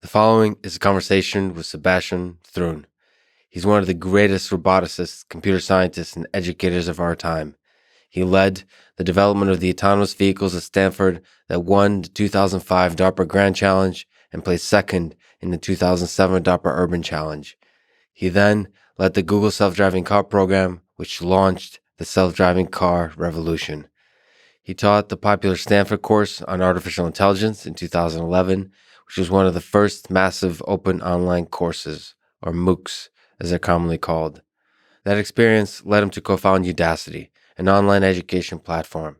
The following is a conversation with Sebastian Thrun. He's one of the greatest roboticists, computer scientists, and educators of our time. He led the development of the autonomous vehicles at Stanford that won the 2005 DARPA Grand Challenge and placed second in the 2007 DARPA Urban Challenge. He then led the Google Self-Driving Car program, which launched the self-driving car revolution. He taught the popular Stanford course on artificial intelligence in 2011, which was one of the first massive open online courses, or MOOCs, as they're commonly called. That experience led him to co-found Udacity, an online education platform.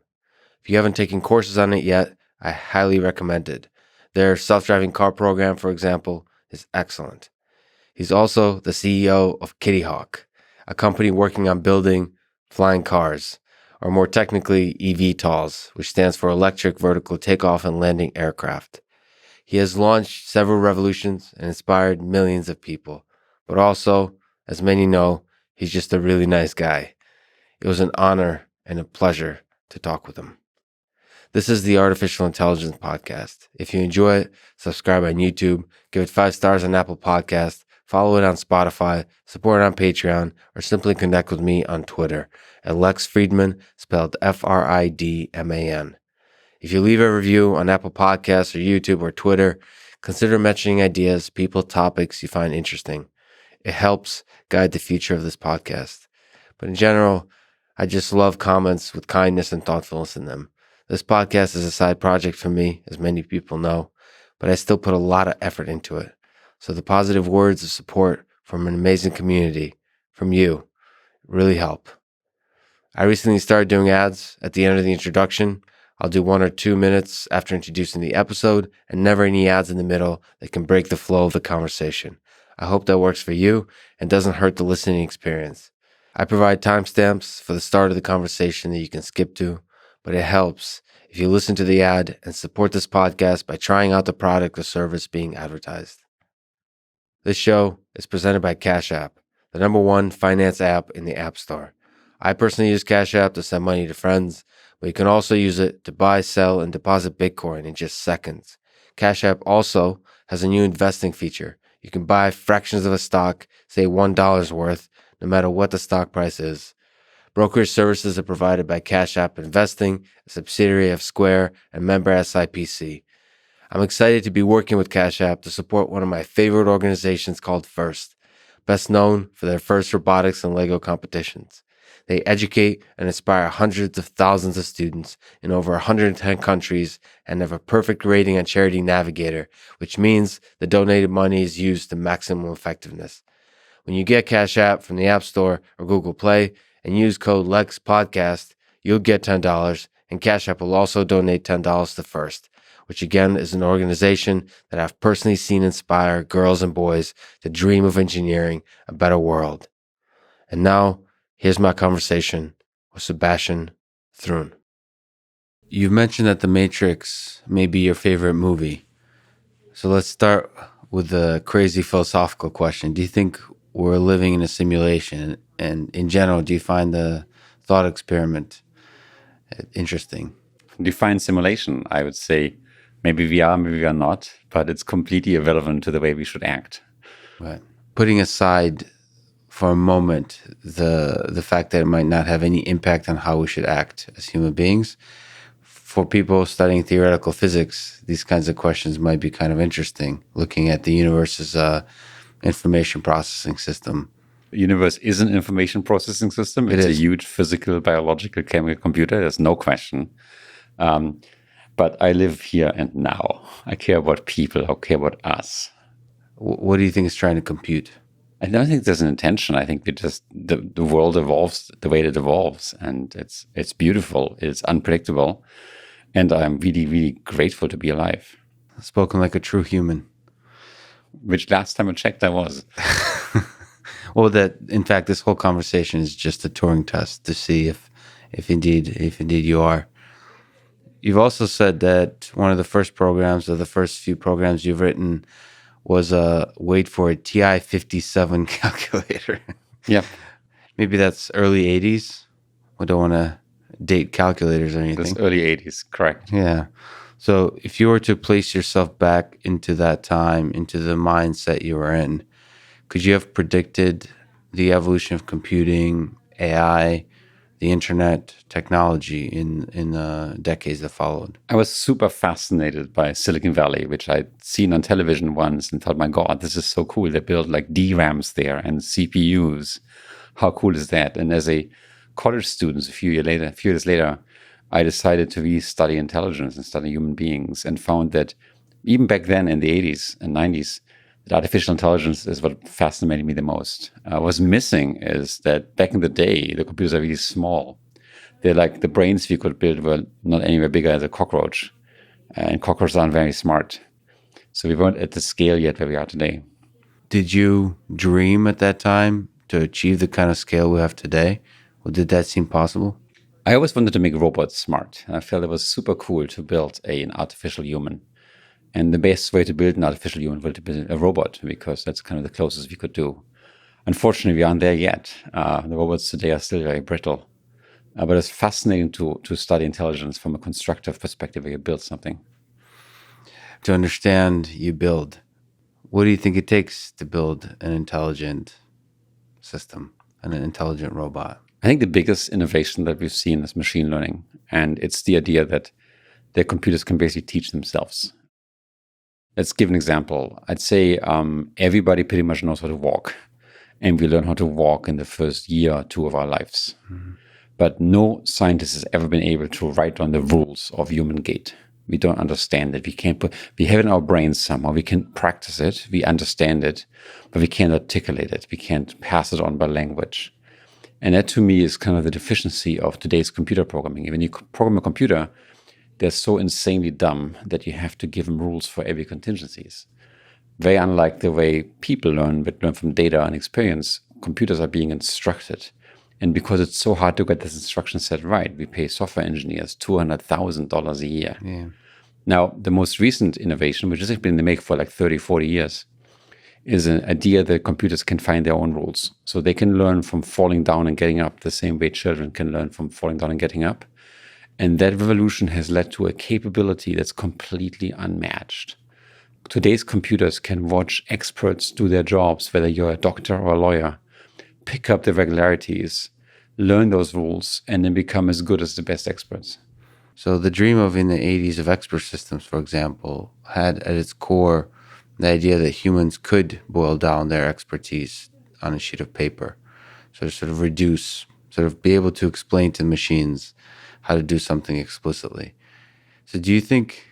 If you haven't taken courses on it yet, I highly recommend it. Their self-driving car program, for example, is excellent. He's also the CEO of Kitty Hawk, a company working on building flying cars, or more technically eVTOLs, which stands for Electric Vertical Takeoff and Landing Aircraft. He has launched several revolutions and inspired millions of people, but also, as many know, he's just a really nice guy. It was an honor and a pleasure to talk with him. This is the Artificial Intelligence Podcast. If you enjoy it, subscribe on YouTube, give it 5 stars on Apple Podcasts, follow it on Spotify, support it on Patreon, or simply connect with me on Twitter at Lex Fridman, spelled Fridman. If you leave a review on Apple Podcasts or YouTube or Twitter, consider mentioning ideas, people, topics you find interesting. It helps guide the future of this podcast. But in general, I just love comments with kindness and thoughtfulness in them. This podcast is a side project for me, as many people know, but I still put a lot of effort into it. So the positive words of support from an amazing community, from you, really help. I recently started doing ads at the end of the introduction. I'll do 1 or 2 minutes after introducing the episode and never any ads in the middle that can break the flow of the conversation. I hope that works for you and doesn't hurt the listening experience. I provide timestamps for the start of the conversation that you can skip to, but it helps if you listen to the ad and support this podcast by trying out the product or service being advertised. This show is presented by Cash App, the #1 finance app in the App Store. I personally use Cash App to send money to friends, but you can also use it to buy, sell, and deposit Bitcoin in just seconds. Cash App also has a new investing feature. You can buy fractions of a stock, say $1 worth, no matter what the stock price is. Brokerage services are provided by Cash App Investing, a subsidiary of Square and member SIPC. I'm excited to be working with Cash App to support one of my favorite organizations called FIRST, best known for their FIRST robotics and Lego competitions. They educate and inspire hundreds of thousands of students in over 110 countries and have a perfect rating on Charity Navigator, which means the donated money is used to maximum effectiveness. When you get Cash App from the App Store or Google Play and use code LEXPODCAST, you'll get $10, and Cash App will also donate $10 to FIRST, which again is an organization that I've personally seen inspire girls and boys to dream of engineering a better world. And now, here's my conversation with Sebastian Thrun. You've mentioned that The Matrix may be your favorite movie. So let's start with the crazy philosophical question. Do you think we're living in a simulation? And in general, do you find the thought experiment interesting? Define simulation, I would say. Maybe we are, maybe we are not, but it's completely irrelevant to the way we should act. Right. Putting aside for a moment the fact that it might not have any impact on how we should act as human beings, for people studying theoretical physics, these kinds of questions might be kind of interesting, looking at the universe's information processing system. The universe is an information processing system. It's a huge physical, biological, chemical computer. There's no question. But I live here and now. I care about people. I care about us. What do you think it's trying to compute? I don't think there's an intention. I think the world evolves the way it evolves, and it's beautiful. It's unpredictable, and I'm really, really grateful to be alive. Spoken like a true human. Which last time I checked, I was. Well, in fact, this whole conversation is just a Turing test to see if indeed you are. You've also said that one of the first programs, or the first few programs you've written, was wait for it, TI-57 calculator. Yeah. Maybe that's early 80s. We don't want to date calculators or anything. It's early 80s, correct. Yeah. So, if you were to place yourself back into that time, into the mindset you were in, could you have predicted the evolution of computing, AI, the internet, technology in the decades that followed? I was super fascinated by Silicon Valley, which I'd seen on television once and thought, my God, this is so cool. They built like DRAMs there and CPUs. How cool is that? And as a college student, a few years later, I decided to really study intelligence and study human beings, and found that even back then in the 80s and 90s, that artificial intelligence is what fascinated me the most. What's missing is that back in the day, the computers are really small. They're like the brains we could build were not anywhere bigger as a cockroach. And cockroaches aren't very smart. So we weren't at the scale yet where we are today. Did you dream at that time to achieve the kind of scale we have today? Or did that seem possible? I always wanted to make robots smart. I felt it was super cool to build an artificial human. And the best way to build an artificial human was to build a robot, because that's kind of the closest we could do. Unfortunately, we aren't there yet. The robots today are still very brittle. But it's fascinating to study intelligence from a constructive perspective, where you build something. To understand, you build. What do you think it takes to build an intelligent system, an intelligent robot? I think the biggest innovation that we've seen is machine learning. And it's the idea that the computers can basically teach themselves. Let's give an example. I'd say everybody pretty much knows how to walk. And we learn how to walk in the first year or two of our lives. Mm-hmm. But no scientist has ever been able to write down the rules of human gait. We don't understand it. We have it in our brains somehow. We can practice it. We understand it, but we can't articulate it. We can't pass it on by language. And that to me is kind of the deficiency of today's computer programming. When you program a computer, they're so insanely dumb that you have to give them rules for every contingencies. Very unlike the way people learn, but learn from data and experience, computers are being instructed. And because it's so hard to get this instruction set right, we pay software engineers $200,000 a year. Yeah. Now, the most recent innovation, which has been in the make for like 30, 40 years, is an idea that computers can find their own rules. So they can learn from falling down and getting up the same way children can learn from falling down and getting up. And that revolution has led to a capability that's completely unmatched. Today's computers can watch experts do their jobs, whether you're a doctor or a lawyer, pick up the regularities, learn those rules, and then become as good as the best experts. So the dream of in the 80s of expert systems, for example, had at its core the idea that humans could boil down their expertise on a sheet of paper. So to sort of reduce, sort of be able to explain to machines how to do something explicitly. So do you think,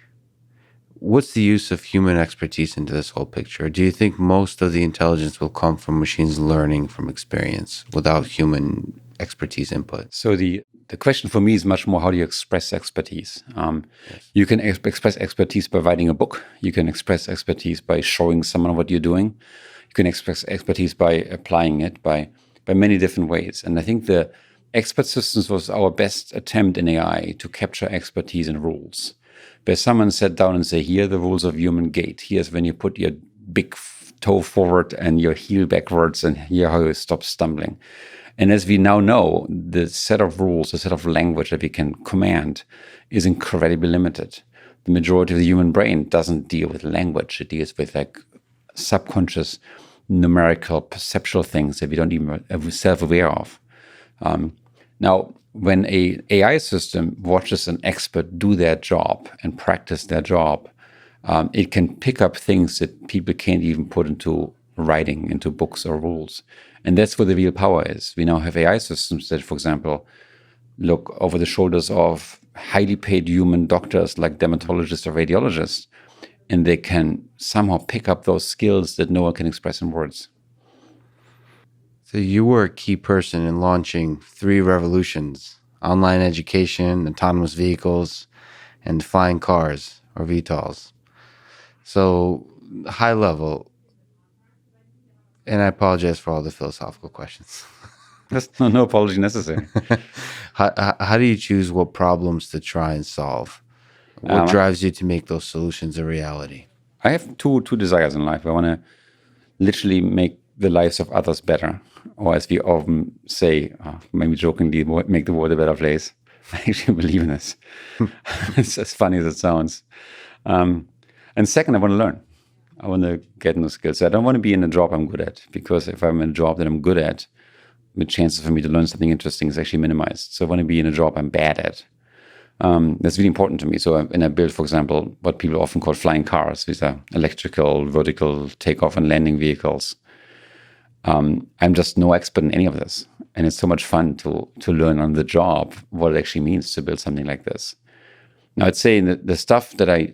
what's the use of human expertise into this whole picture? Do you think most of the intelligence will come from machines learning from experience without human expertise input? So the question for me is much more, how do you express expertise? Yes. You can express expertise by writing a book. You can express expertise by showing someone what you're doing. You can express expertise by applying it by many different ways. And I think the expert systems was our best attempt in AI to capture expertise in rules, where someone sat down and say, here are the rules of human gait. Here's when you put your big toe forward and your heel backwards, and here how you stop stumbling. And as we now know, the set of rules, the set of language that we can command is incredibly limited. The majority of the human brain doesn't deal with language. It deals with like subconscious, numerical, perceptual things that we don't even self-aware of. Now, when a AI system watches an expert do their job and practice their job, it can pick up things that people can't even put into writing, into books or rules. And that's where the real power is. We now have AI systems that, for example, look over the shoulders of highly paid human doctors like dermatologists or radiologists, and they can somehow pick up those skills that no one can express in words. So you were a key person in launching 3 revolutions: online education, autonomous vehicles, and flying cars, or VTOLs. So high level, and I apologize for all the philosophical questions. There's no apology necessary. How do you choose what problems to try and solve? What drives you to make those solutions a reality? I have two desires in life. I want to literally make the lives of others better, or as we often say, maybe jokingly, make the world a better place. I actually believe in this. It's as funny as it sounds. And second, I want to learn. I want to get new skills. So I don't want to be in a job I'm good at, because if I'm in a job that I'm good at, the chances for me to learn something interesting is actually minimized. So I want to be in a job I'm bad at. That's really important to me. So when I build, for example, what people often call flying cars, these are electrical, vertical takeoff and landing vehicles. I'm just no expert in any of this. And it's so much fun to learn on the job what it actually means to build something like this. Now, I'd say the stuff that I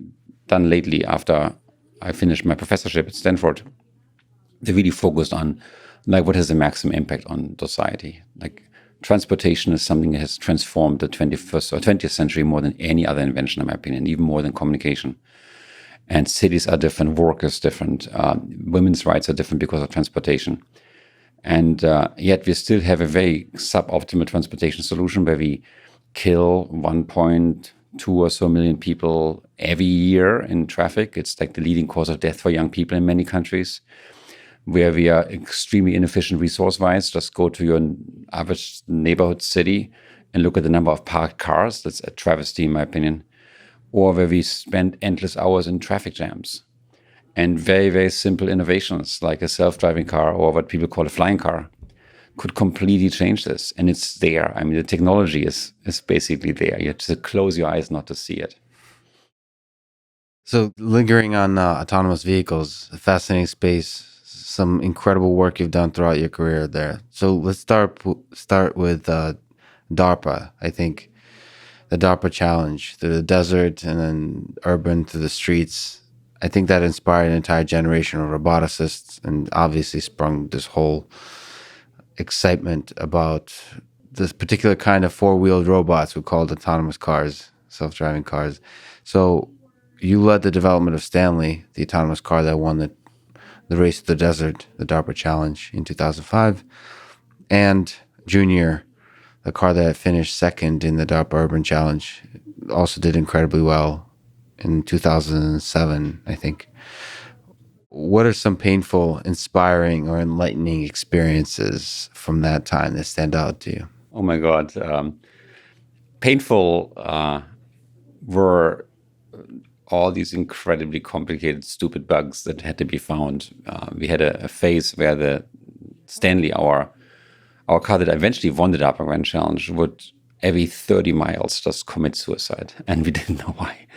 done lately after I finished my professorship at Stanford, they really focused on like what has the maximum impact on society. Like transportation is something that has transformed the 21st or 20th century more than any other invention, in my opinion, even more than communication. And cities are different, work is different, women's rights are different because of transportation. And yet we still have a very suboptimal transportation solution where we kill 1.2 or so million people every year in traffic. It's like the leading cause of death for young people in many countries, where we are extremely inefficient resource-wise. Just go to your average neighborhood city and look at the number of parked cars. That's a travesty, in my opinion. Or where we spend endless hours in traffic jams. And very, very simple innovations like a self-driving car or what people call a flying car could completely change this. And it's there. I mean, the technology is basically there. You have to close your eyes not to see it. So lingering on autonomous vehicles, a fascinating space, some incredible work you've done throughout your career there. So let's start with DARPA, I think. The DARPA challenge through the desert and then urban through the streets. I think that inspired an entire generation of roboticists and obviously sprung this whole excitement about this particular kind of four-wheeled robots we called autonomous cars, self-driving cars. So you led the development of Stanley, the autonomous car that won the race to the desert, the DARPA challenge in 2005, and Junior, the car that finished second in the DARPA Urban Challenge, also did incredibly well in 2007, I think. What are some painful, inspiring, or enlightening experiences from that time that stand out to you? Oh my God. Painful were all these incredibly complicated, stupid bugs that had to be found. We had a phase where the Stanley, our car that eventually won the DARPA Grand Challenge, would every 30 miles just commit suicide. And we didn't know why.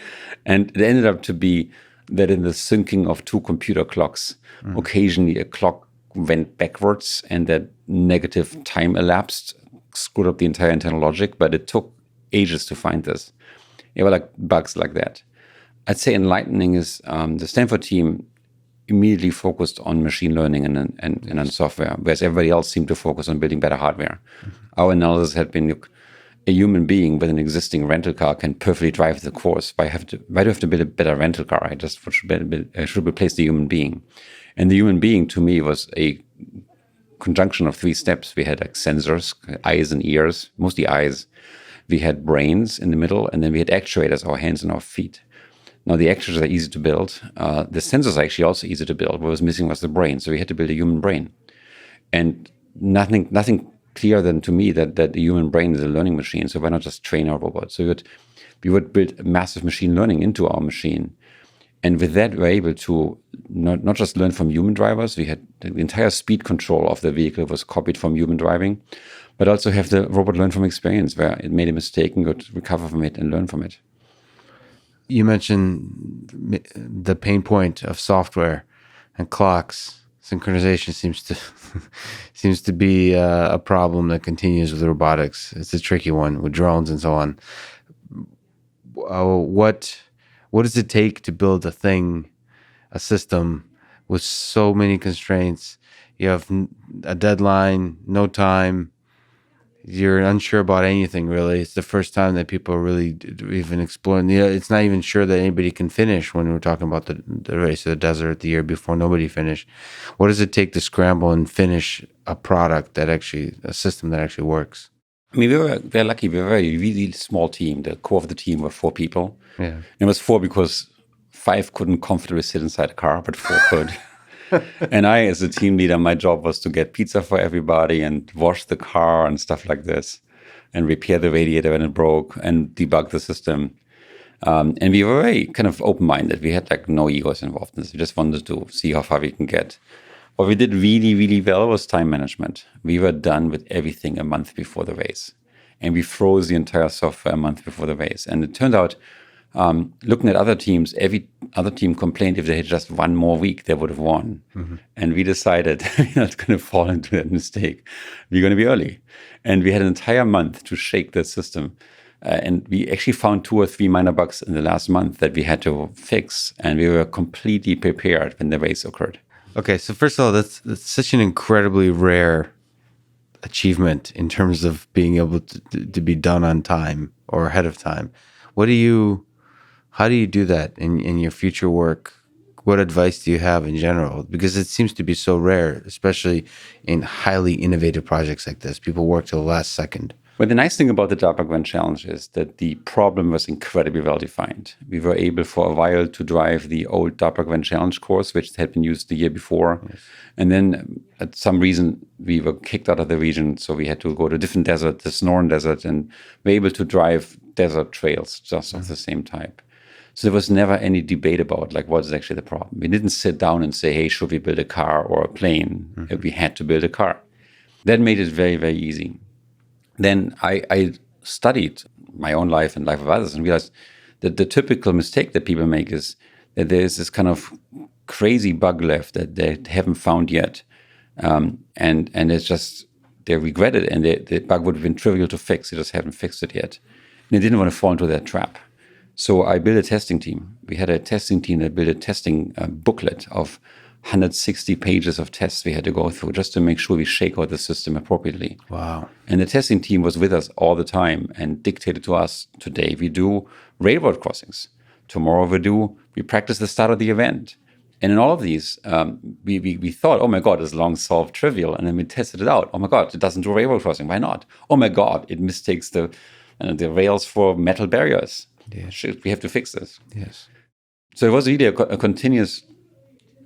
And it ended up to be that in the syncing of two computer clocks, occasionally a clock went backwards and that negative time elapsed, screwed up the entire internal logic, but it took ages to find this. It were like bugs like that. I'd say enlightening is the Stanford team immediately focused on machine learning and on software, whereas everybody else seemed to focus on building better hardware. Our analysis had been, look, a human being with an existing rental car can perfectly drive the course. Why do I have to build a better rental car? I just should replace the human being. And the human being, to me, was a conjunction of three steps. We had like sensors, eyes and ears, mostly eyes. We had brains in the middle, and then we had actuators, our hands and our feet. Now, the actuators are easy to build. The sensors are actually also easy to build. What was missing was the brain. So we had to build a human brain. And nothing clearer than to me that the human brain is a learning machine. So why not just train our robot? So we would build massive machine learning into our machine. And with that, we're able to not just learn from human drivers. We had the entire speed control of the vehicle was copied from human driving, but also have the robot learn from experience where it made a mistake and could recover from it and learn from it. You mentioned the pain point of software and clocks. Synchronization seems to be a problem that continues with robotics. It's a tricky one with drones and so on. What does it take to build a system with so many constraints? You have a deadline, no time. You're unsure about anything, really. It's the first time that people are really even exploring. It's not even sure that anybody can finish when we're talking about the race of the desert the year before. Nobody finished. What does it take to scramble and finish a product a system that actually works? I mean, we're lucky. We're a very, really small team. The core of the team were 4 people. Yeah. It was 4 because 5 couldn't comfortably sit inside a car, but 4 could. And I, as a team leader, my job was to get pizza for everybody and wash the car and stuff like this. and repair the radiator when it broke and debug the system. And we were very kind of open-minded. We had like no egos involved in this. We just wanted to see how far we can get. What we did really, really well was time management. We were done with everything a month before the race. And we froze the entire software a month before the race. And it turned out, looking at other teams, every other team complained if they had just one more week, they would have won. Mm-hmm. And we decided we're not going to fall into that mistake. We're going to be early. And we had an entire month to shake the system. And we actually found 2 or 3 minor bugs in the last month that we had to fix. And we were completely prepared when the race occurred. Okay, so first of all, that's such an incredibly rare achievement in terms of being able to be done on time or ahead of time. How do you do that in your future work? What advice do you have in general? Because it seems to be so rare, especially in highly innovative projects like this. People work till the last second. Well, the nice thing about the DARPA Grand Challenge is that the problem was incredibly well defined. We were able for a while to drive the old DARPA Grand Challenge course, which had been used the year before. Yes. And then at some reason, we were kicked out of the region. So we had to go to a different desert, the Sonoran Desert, and we were able to drive desert trails just of the same type. So there was never any debate about like what is actually the problem. We didn't sit down and say, hey, should we build a car or a plane? Mm-hmm. We had to build a car. That made it very, very easy. Then I studied my own life and life of others and realized that the typical mistake that people make is that there's this kind of crazy bug left that they haven't found yet. And it's just, they regret it and the bug would have been trivial to fix. They just haven't fixed it yet. And they didn't want to fall into that trap. So I built a testing team. We had a testing team that built a testing booklet of 160 pages of tests we had to go through just to make sure we shake out the system appropriately. Wow. And the testing team was with us all the time and dictated to us, today we do railroad crossings. Tomorrow we practice the start of the event. And in all of these, we thought, oh my God, it's long solved trivial. And then we tested it out. Oh my God, it doesn't do railroad crossing. Why not? Oh my God, it mistakes the rails for metal barriers. Yes. We have to fix this. Yes. So it was really a continuous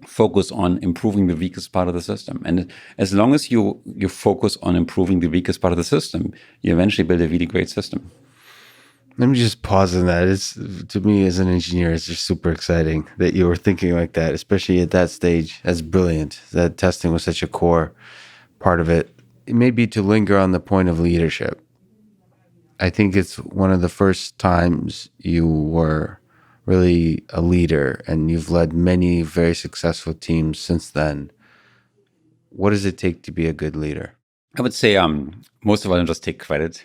focus on improving the weakest part of the system. And as long as you focus on improving the weakest part of the system, you eventually build a really great system. Let me just pause on that. To me as an engineer, it's just super exciting that you were thinking like that, especially at that stage. That's brilliant. That testing was such a core part of it. It may be to linger on the point of leadership. I think it's one of the first times you were really a leader, and you've led many very successful teams since then. What does it take to be a good leader? I would say most of all, just take credit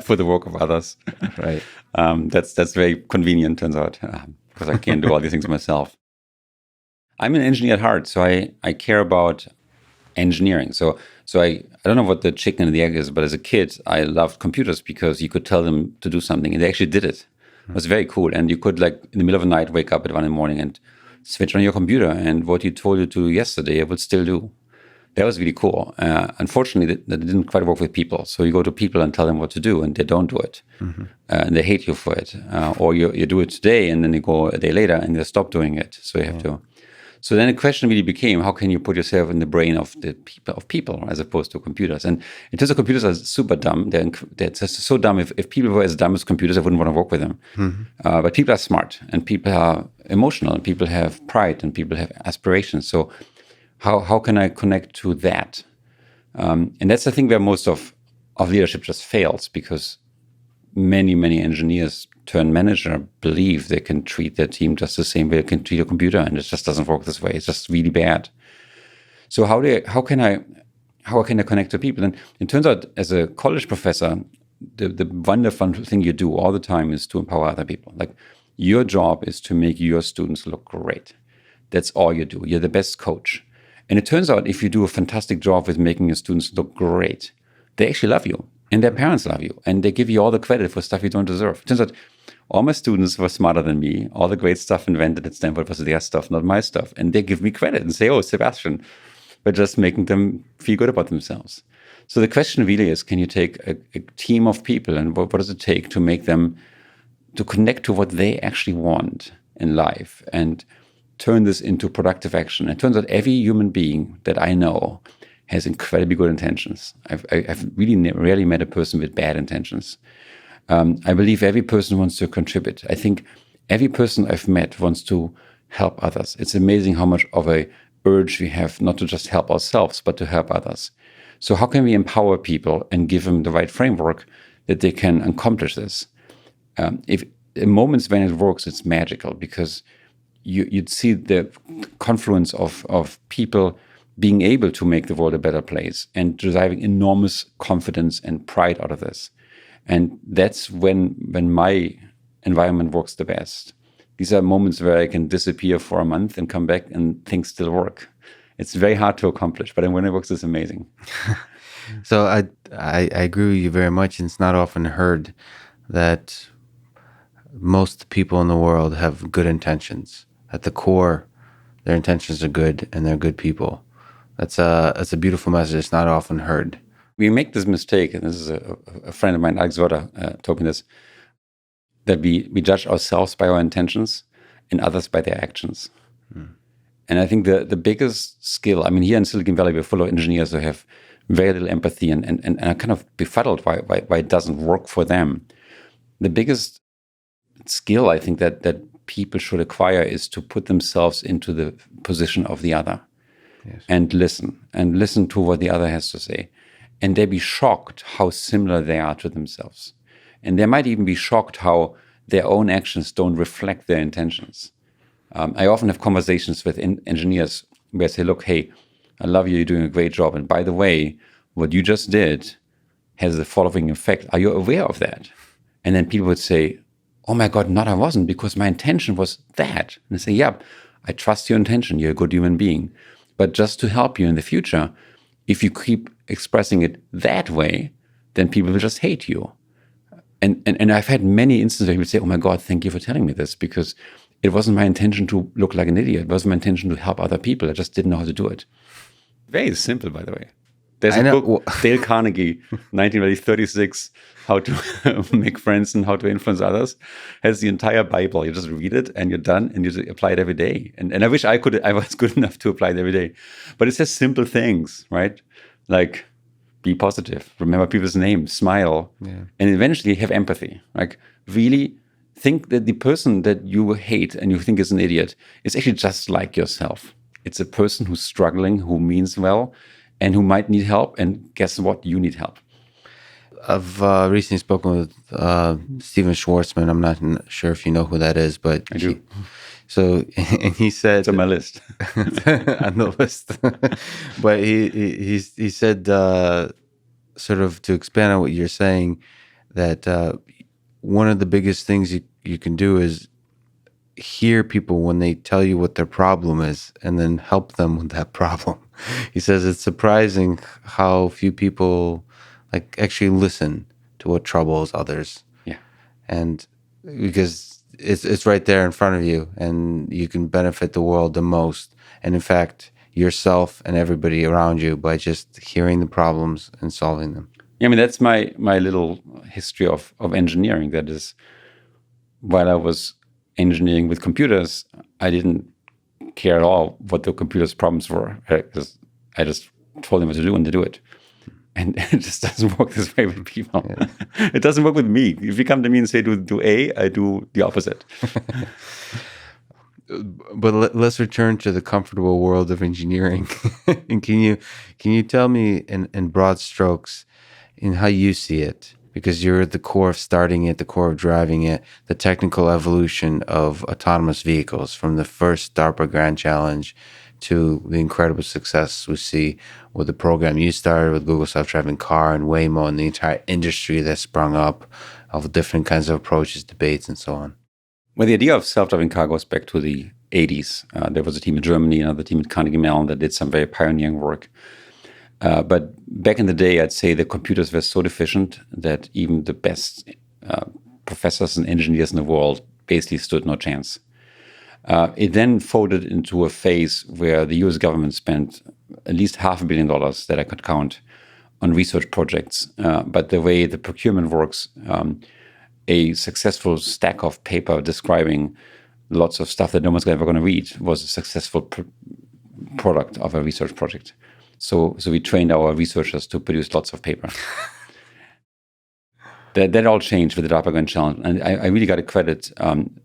for the work of others. Right. That's very convenient, turns out, because I can't do all these things myself. I'm an engineer at heart, so I care about engineering. So I don't know what the chicken and the egg is, but as a kid, I loved computers because you could tell them to do something, and they actually did it. It was very cool. And you could, like, in the middle of the night, wake up at 1 a.m. and switch on your computer, and what you told you to do yesterday, it would still do. That was really cool. Unfortunately, that didn't quite work with people. So you go to people and tell them what to do, and they don't do it. Mm-hmm. And they hate you for it. Or you do it today, and then you go a day later, and they stop doing it. So you have to. So then the question really became, how can you put yourself in the brain of the people as opposed to computers? And in terms of computers are super dumb. They're just so dumb. If people were as dumb as computers, I wouldn't want to work with them. Mm-hmm. But people are smart, and people are emotional, and people have pride, and people have aspirations. So how can I connect to that? And that's the thing where most of leadership just fails, because many engineers turn manager believe they can treat their team just the same way they can treat a computer, and it just doesn't work this way. It's just really bad. So how can I connect to people? And it turns out, as a college professor, the wonderful thing you do all the time is to empower other people. Like, your job is to make your students look great. That's all you do. You're the best coach. And it turns out, if you do a fantastic job with making your students look great, they actually love you, and their parents love you, and they give you all the credit for stuff you don't deserve. It turns out all my students were smarter than me. All the great stuff invented at Stanford was their stuff, not my stuff. And they give me credit and say, oh, Sebastian, by just making them feel good about themselves. So the question really is, can you take a team of people, and what does it take to make them, to connect to what they actually want in life and turn this into productive action? It turns out every human being that I know has incredibly good intentions. I've really rarely met a person with bad intentions. I believe every person wants to contribute. I think every person I've met wants to help others. It's amazing how much of a urge we have not to just help ourselves, but to help others. So how can we empower people and give them the right framework that they can accomplish this? If in moments when it works, it's magical because you'd see the confluence of people being able to make the world a better place and deriving enormous confidence and pride out of this. And that's when my environment works the best. These are moments where I can disappear for a month and come back and things still work. It's very hard to accomplish, but when it works, it's amazing. So I agree with you very much. And it's not often heard that most people in the world have good intentions. At the core, their intentions are good and they're good people. That's a beautiful message. It's not often heard. We make this mistake, and this is a friend of mine, Alex Werder, told me this, that we judge ourselves by our intentions and others by their actions. And I think the biggest skill, I mean, here in Silicon Valley, we're full of engineers who have very little empathy and are kind of befuddled why it doesn't work for them. The biggest skill I think that people should acquire is to put themselves into the position of the other. Yes. And listen to what the other has to say. And they be shocked how similar they are to themselves. And they might even be shocked how their own actions don't reflect their intentions. I often have conversations with engineers where I say, look, hey, I love you, you're doing a great job. And by the way, what you just did has the following effect. Are you aware of that? And then people would say, oh my God, not I wasn't, because my intention was that. And I say, yeah, I trust your intention. You're a good human being. But just to help you in the future, if you keep expressing it that way, then people will just hate you. And I've had many instances where people say, oh my God, thank you for telling me this, because it wasn't my intention to look like an idiot. It wasn't my intention to help other people. I just didn't know how to do it. Very simple, by the way. There's a book, Dale Carnegie, 1936, How to Make Friends and How to Influence Others, has the entire Bible. You just read it and you're done and you just apply it every day. And I wish I was good enough to apply it every day. But it says simple things, right? Like, be positive, remember people's names, smile, and eventually have empathy. Like, really think that the person that you hate and you think is an idiot is actually just like yourself. It's a person who's struggling, who means well, and who might need help. And guess what? You need help. I've recently spoken with Steven Schwarzman. I'm not sure if you know who that is, but I do. And he said it's on my list. On the list. But he said, sort of to expand on what you're saying, that one of the biggest things you can do is hear people when they tell you what their problem is and then help them with that problem. He says it's surprising how few people actually listen to what troubles others. Yeah. And because it's right there in front of you and you can benefit the world the most. And in fact, yourself and everybody around you by just hearing the problems and solving them. Yeah, I mean, that's my little history of engineering. That is, while I was engineering with computers, I didn't care at all what the computer's problems were, because I just told them what to do and they do it. And it just doesn't work this way with people. Yeah. It doesn't work with me. If you come to me and say, do A, I do the opposite. But let's return to the comfortable world of engineering. And can you tell me in broad strokes in how you see it? Because you're at the core of starting it, the core of driving it, the technical evolution of autonomous vehicles from the first DARPA Grand Challenge to the incredible success we see with the program you started with Google Self-Driving Car and Waymo and the entire industry that sprung up of different kinds of approaches, debates, and so on. Well, the idea of self-driving car goes back to the 80s. There was a team in Germany, another team at Carnegie Mellon that did some very pioneering work. But back in the day, I'd say the computers were so deficient that even the best professors and engineers in the world basically stood no chance. It then folded into a phase where the US government spent at least $500 million that I could count on research projects. But the way the procurement works, a successful stack of paper describing lots of stuff that no one's ever going to read was a successful product of a research project. So we trained our researchers to produce lots of paper. That all changed with the DARPA Grand Challenge. And I really got to credit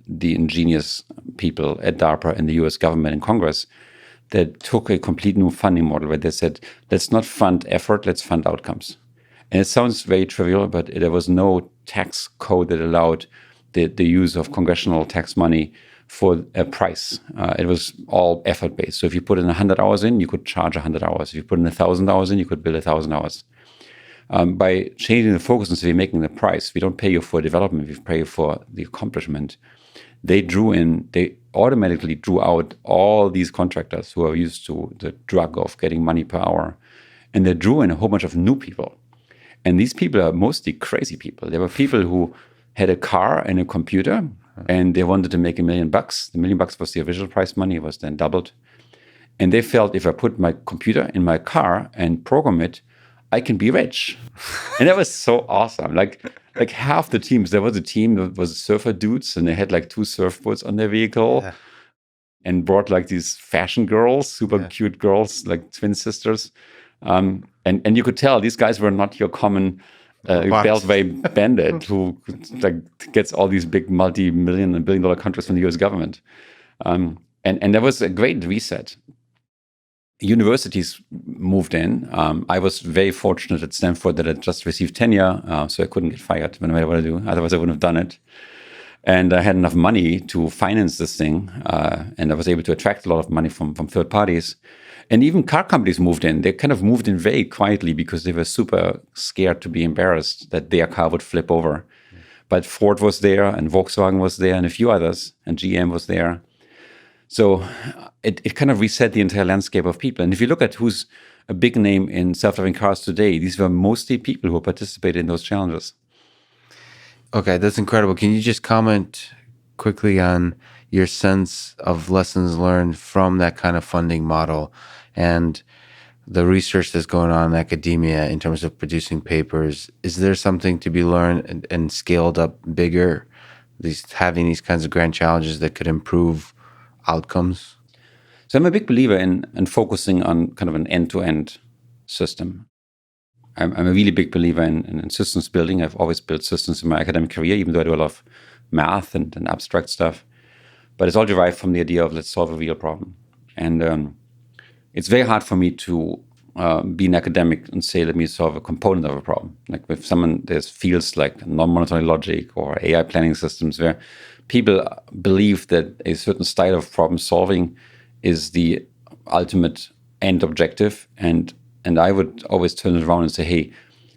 the ingenious people at DARPA and the US government and Congress that took a complete new funding model where they said, let's not fund effort, let's fund outcomes. And it sounds very trivial, but there was no tax code that allowed the use of congressional tax money for a price. It was all effort-based. So if you put in 100 hours in, you could charge 100 hours. If you put in 1,000 hours in, you could bill 1,000 hours. By changing the focus instead of making the price, we don't pay you for development, we pay you for the accomplishment. They automatically drew out all these contractors who are used to the drug of getting money per hour. And they drew in a whole bunch of new people. And these people are mostly crazy people. There were people who had a car and a computer, and they wanted to make $1 million. The $1 million was the original price money, it was then doubled. And they felt if I put my computer in my car and program it, I can be rich. And that was so awesome. Like half the teams, there was a team that was surfer dudes, and they had like 2 surfboards on their vehicle and brought like these fashion girls, super cute girls, like twin sisters. And you could tell these guys were not your common Beltway bandit who like gets all these big multi-million and billion-dollar contracts from the US government. And that was a great reset. Universities moved in. I was very fortunate at Stanford that I just received tenure, so I couldn't get fired no matter what I do. Otherwise, I wouldn't have done it. And I had enough money to finance this thing, and I was able to attract a lot of money from third parties. And even car companies moved in. They kind of moved in very quietly because they were super scared to be embarrassed that their car would flip over. But Ford was there, and Volkswagen was there, and a few others, and GM was there. So it kind of reset the entire landscape of people. And if you look at who's a big name in self-driving cars today, these were mostly people who participated in those challenges. Okay, that's incredible. Can you just comment quickly on your sense of lessons learned from that kind of funding model and the research that's going on in academia in terms of producing papers? Is there something to be learned and scaled up bigger, having these kinds of grand challenges that could improve outcomes? So I'm a big believer in focusing on kind of an end-to-end system. I'm a really big believer in systems building. I've always built systems in my academic career, even though I do a lot of math and abstract stuff. But it's all derived from the idea of let's solve a real problem. And it's very hard for me to be an academic and say, let me solve a component of a problem. Like with there's fields like non-monetary logic or AI planning systems where people believe that a certain style of problem solving is the ultimate end objective. And I would always turn it around and say, hey,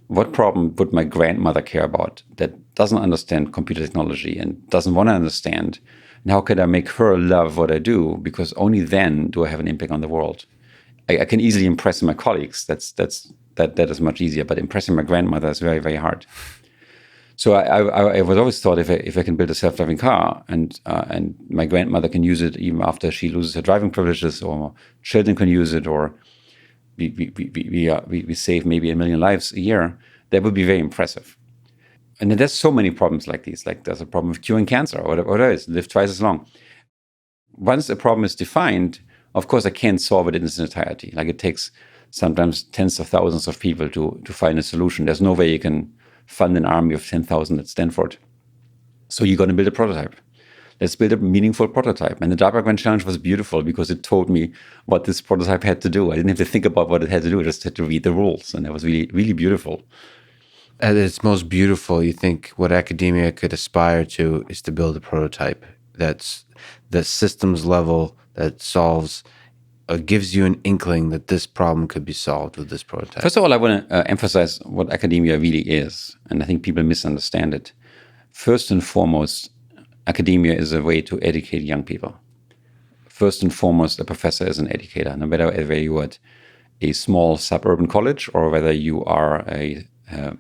what problem would my grandmother care about that doesn't understand computer technology and doesn't want to understand? And how can I make her love what I do? Because only then do I have an impact on the world. I can easily impress my colleagues. That is much easier. But impressing my grandmother is very, very hard. So I was always thought if I can build a self-driving car and my grandmother can use it even after she loses her driving privileges, or children can use it, or we save maybe 1 million lives a year, that would be very impressive. And then there's so many problems like these. Like there's a problem of curing cancer or whatever it is, live twice as long. Once a problem is defined, of course, I can't solve it in its entirety. Like it takes sometimes tens of thousands of people to find a solution. There's no way you can fund an army of 10,000 at Stanford. So you're going to build a prototype. Let's build a meaningful prototype. And the DARPA Grand Challenge was beautiful because it told me what this prototype had to do. I didn't have to think about what it had to do. I just had to read the rules. And that was really, really beautiful. At its most beautiful, you think what academia could aspire to is to build a prototype that's the systems level that solves, gives you an inkling that this problem could be solved with this prototype. First of all, I want to emphasize what academia really is. And I think people misunderstand it. First and foremost, academia is a way to educate young people. First and foremost, a professor is an educator, no matter whether you are at a small suburban college or whether you are a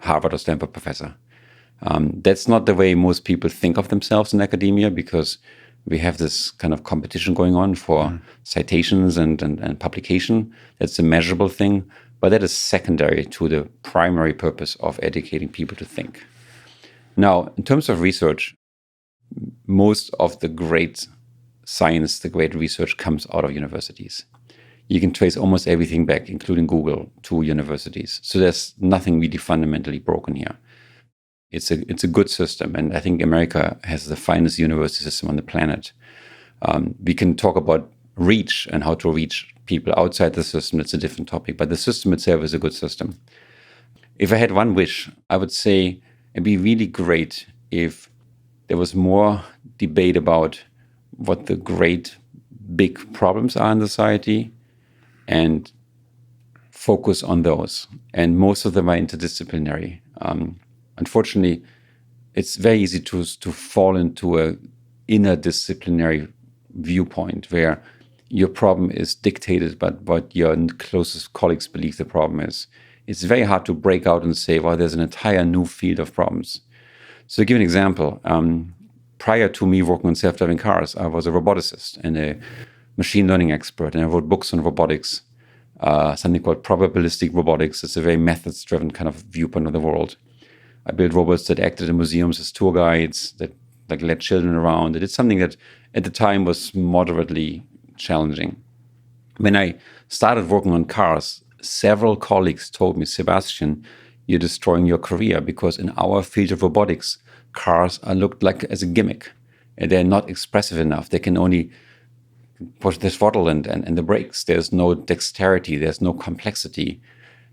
Harvard or Stanford professor. That's not the way most people think of themselves in academia, because we have this kind of competition going on for citations and publication. That's a measurable thing, but that is secondary to the primary purpose of educating people to think. Now, in terms of research, most of the great science, the great research comes out of universities. you can trace almost everything back, including Google, to universities. So there's nothing really fundamentally broken here. It's a good system, and I think America has the finest university system on the planet. We can talk about reach and how to reach people outside the system. It's a different topic, but the system itself is a good system. If I had one wish, I would say it'd be really great if there was more debate about what the great big problems are in society and focus on those. And most of them are interdisciplinary. Unfortunately, it's very easy to fall into a interdisciplinary viewpoint where your problem is dictated by what your closest colleagues believe the problem is. It's very hard to break out and say, well, there's an entire new field of problems. So to give an example, prior to me working on self-driving cars, I was a roboticist and a machine learning expert, and I wrote books on robotics, something called probabilistic robotics. It's a very methods-driven kind of viewpoint of the world. I built robots that acted in museums as tour guides, that like led children around. I did something that at the time was moderately challenging. When I started working on cars, several colleagues told me, Sebastian, you're destroying your career because in our field of robotics, cars are looked like as a gimmick. And they're not expressive enough. They can only push the throttle and the brakes. There's no dexterity. There's no complexity.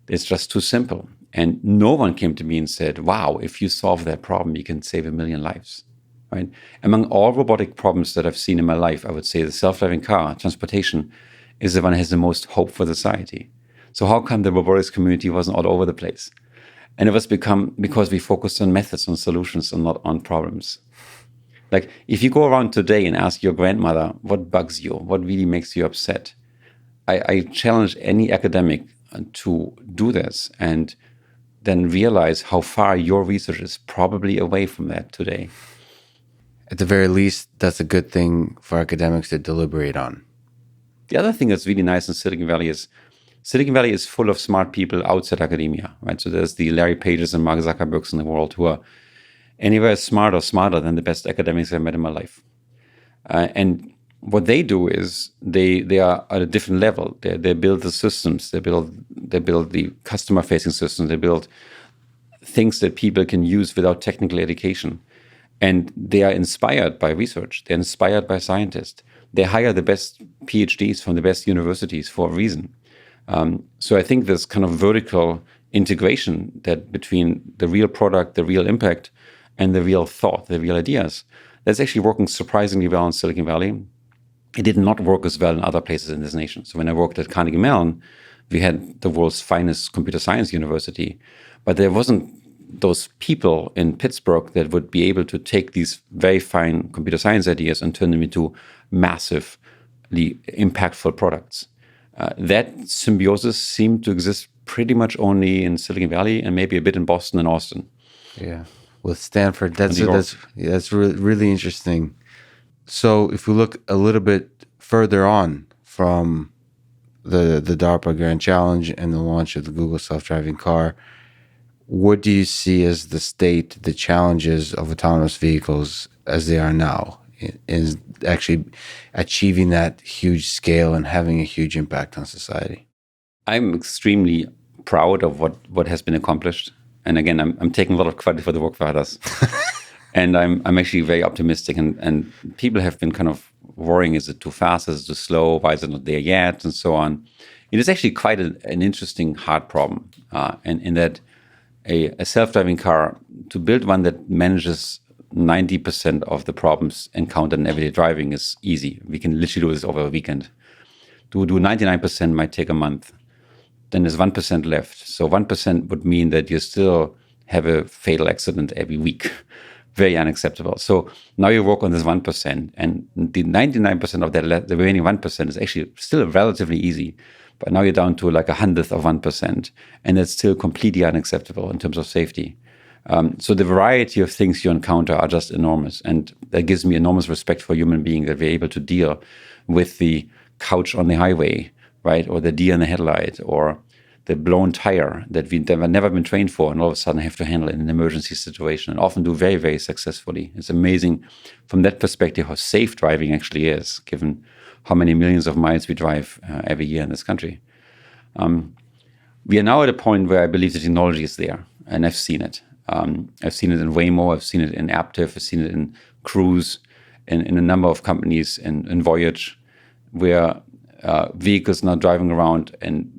It's just too simple. And no one came to me and said, wow, if you solve that problem, you can save 1 million lives. Right? Among all robotic problems that I've seen in my life, I would say the self-driving car, transportation, is the one that has the most hope for society. So how come the robotics community wasn't all over the place? And it was because we focused on methods, on solutions, and not on problems. Like if you go around today and ask your grandmother, what bugs you? What really makes you upset? I challenge any academic to do this and then realize how far your research is probably away from that today. At the very least, that's a good thing for academics to deliberate on. The other thing that's really nice in Silicon Valley is full of smart people outside academia, right? So there's the Larry Pages and Mark Zuckerbergs in the world who are anywhere smart or smarter than the best academics I've met in my life. And what they do is they are at a different level. They build the systems, they build the customer-facing systems, they build things that people can use without technical education. And they are inspired by research. They're inspired by scientists. They hire the best PhDs from the best universities for a reason. So I think this kind of vertical integration that between the real product, the real impact, and the real thought, the real ideas, that's actually working surprisingly well in Silicon Valley. It did not work as well in other places in this nation. So when I worked at Carnegie Mellon, we had the world's finest computer science university, but there wasn't those people in Pittsburgh that would be able to take these very fine computer science ideas and turn them into massively impactful products. That symbiosis seemed to exist pretty much only in Silicon Valley and maybe a bit in Boston and Austin. Yeah, with Stanford, that's really interesting. So if we look a little bit further on from the DARPA Grand Challenge and the launch of the Google self-driving car, what do you see as the challenges of autonomous vehicles as they are now, is actually achieving that huge scale and having a huge impact on society? I'm extremely proud of what has been accomplished. And again, I'm taking a lot of credit for the work for others. And I'm actually very optimistic. And people have been kind of worrying, is it too fast? Is it too slow? Why is it not there yet? And so on. It is actually quite an interesting, hard problem. And in that a self-driving car, to build one that manages 90% of the problems encountered in everyday driving is easy. We can literally do this over a weekend. To do 99% might take a month. Then there's 1% left. So 1% would mean that you still have a fatal accident every week. Very unacceptable. So now you work on this 1%, and the 99% of that, the remaining 1% is actually still relatively easy. But now you're down to like 100th of 1%, and that's still completely unacceptable in terms of safety. So the variety of things you encounter are just enormous. And that gives me enormous respect for human beings, that we're able to deal with the couch on the highway, right? Or the deer in the headlight, or the blown tire that we've never been trained for, and all of a sudden have to handle in an emergency situation, and often do very, very successfully. It's amazing from that perspective how safe driving actually is, given how many millions of miles we drive every year in this country. We are now at a point where I believe the technology is there, and I've seen it. I've seen it in Waymo, I've seen it in Aptiv, I've seen it in Cruise, in a number of companies, in Voyage, where vehicles now driving around and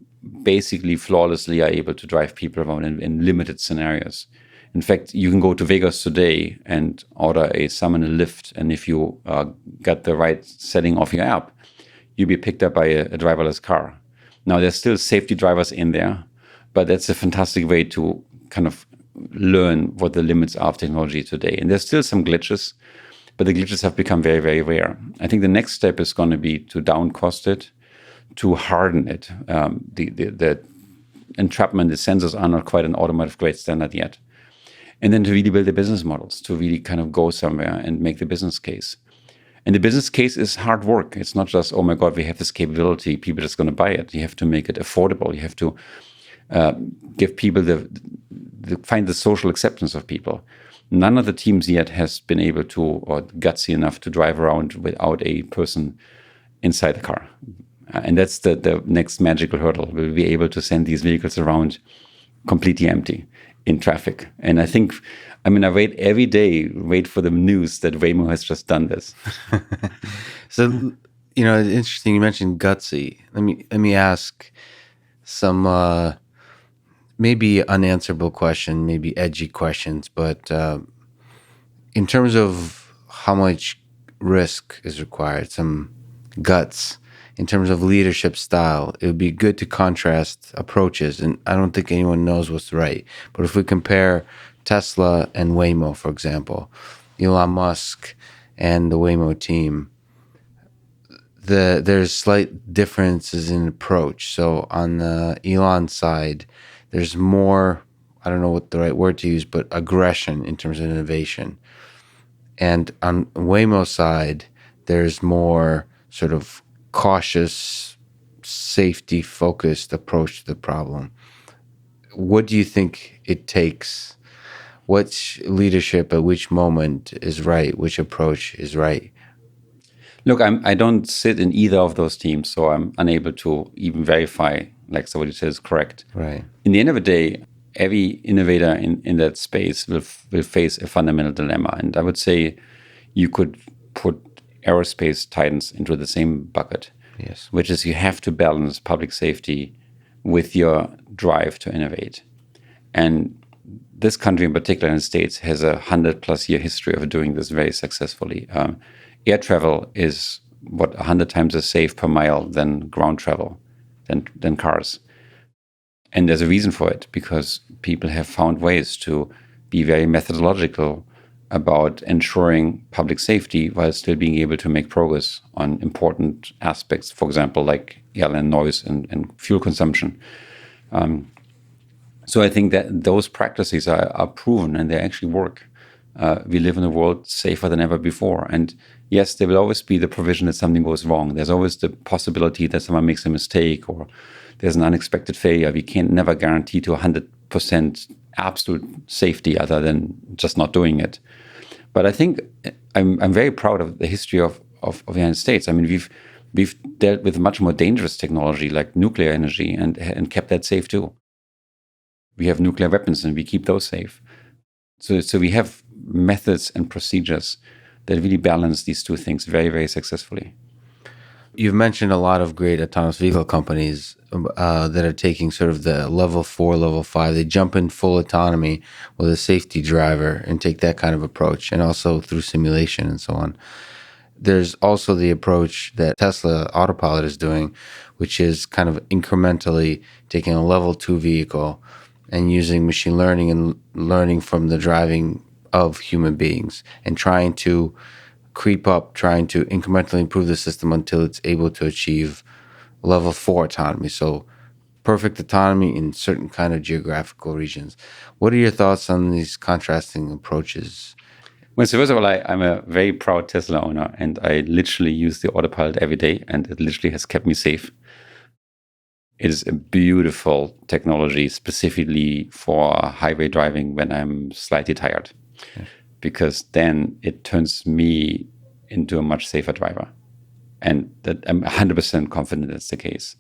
basically flawlessly are able to drive people around in limited scenarios. In fact, you can go to Vegas today and order a summon a lift, and if you got the right setting of your app, you'll be picked up by a driverless car. Now, there's still safety drivers in there, but that's a fantastic way to kind of learn what the limits are of technology today. And there's still some glitches, but the glitches have become very, very rare. I think the next step is going to be to down cost it, to harden it. The entrapment, the sensors are not quite an automotive grade standard yet. And then to really build the business models, to really kind of go somewhere and make the business case. And the business case is hard work. It's not just, oh my God, we have this capability, people are just going to buy it. You have to make it affordable. You have to give people find the social acceptance of people. None of the teams yet has been able to, or gutsy enough to drive around without a person inside the car. And that's the next magical hurdle. We'll be able to send these vehicles around completely empty in traffic. And I think, I wait every day, wait for the news that Waymo has just done this. So, it's interesting you mentioned gutsy. Let me ask some maybe unanswerable question, maybe edgy questions, but in terms of how much risk is required, some guts, in terms of leadership style, it would be good to contrast approaches. And I don't think anyone knows what's right. But if we compare Tesla and Waymo, for example, Elon Musk and the Waymo team, there's slight differences in approach. So on the Elon side, there's more, I don't know what the right word to use, but aggression in terms of innovation. And on Waymo's side, there's more sort of cautious, safety-focused approach to the problem. What do you think it takes? Which leadership at which moment is right? Which approach is right? Look, I don't sit in either of those teams, so I'm unable to even verify like what you said is correct. Right. In the end of the day, every innovator in that space will face a fundamental dilemma. And I would say you could put aerospace titans into the same bucket. Yes. Which is you have to balance public safety with your drive to innovate. And this country in particular, in the States, has a 100+ year history of doing this very successfully. Air travel is 100 times as safe per mile than ground travel, than cars. And there's a reason for it, because people have found ways to be very methodological about ensuring public safety while still being able to make progress on important aspects, for example, like airline noise and fuel consumption. So I think that those practices are proven and they actually work. We live in a world safer than ever before. And yes, there will always be the provision that something goes wrong. There's always the possibility that someone makes a mistake or there's an unexpected failure. We can't never guarantee to 100% absolute safety other than just not doing it. But I think I'm very proud of the history of the United States. I mean, we've dealt with much more dangerous technology like nuclear energy and kept that safe too. We have nuclear weapons and we keep those safe. So we have methods and procedures that really balance these two things very, very successfully. You've mentioned a lot of great autonomous vehicle companies that are taking sort of the level 4, level 5. They jump in full autonomy with a safety driver and take that kind of approach, and also through simulation and so on. There's also the approach that Tesla Autopilot is doing, which is kind of incrementally taking a level 2 vehicle and using machine learning and learning from the driving of human beings and trying to creep up, trying to incrementally improve the system until it's able to achieve level 4 autonomy. So perfect autonomy in certain kind of geographical regions. What are your thoughts on these contrasting approaches? Well, so first of all, I'm a very proud Tesla owner, and I literally use the Autopilot every day, and it literally has kept me safe. it is a beautiful technology specifically for highway driving when I'm slightly tired, because then it turns me into a much safer driver. And that I'm 100% confident that's the case.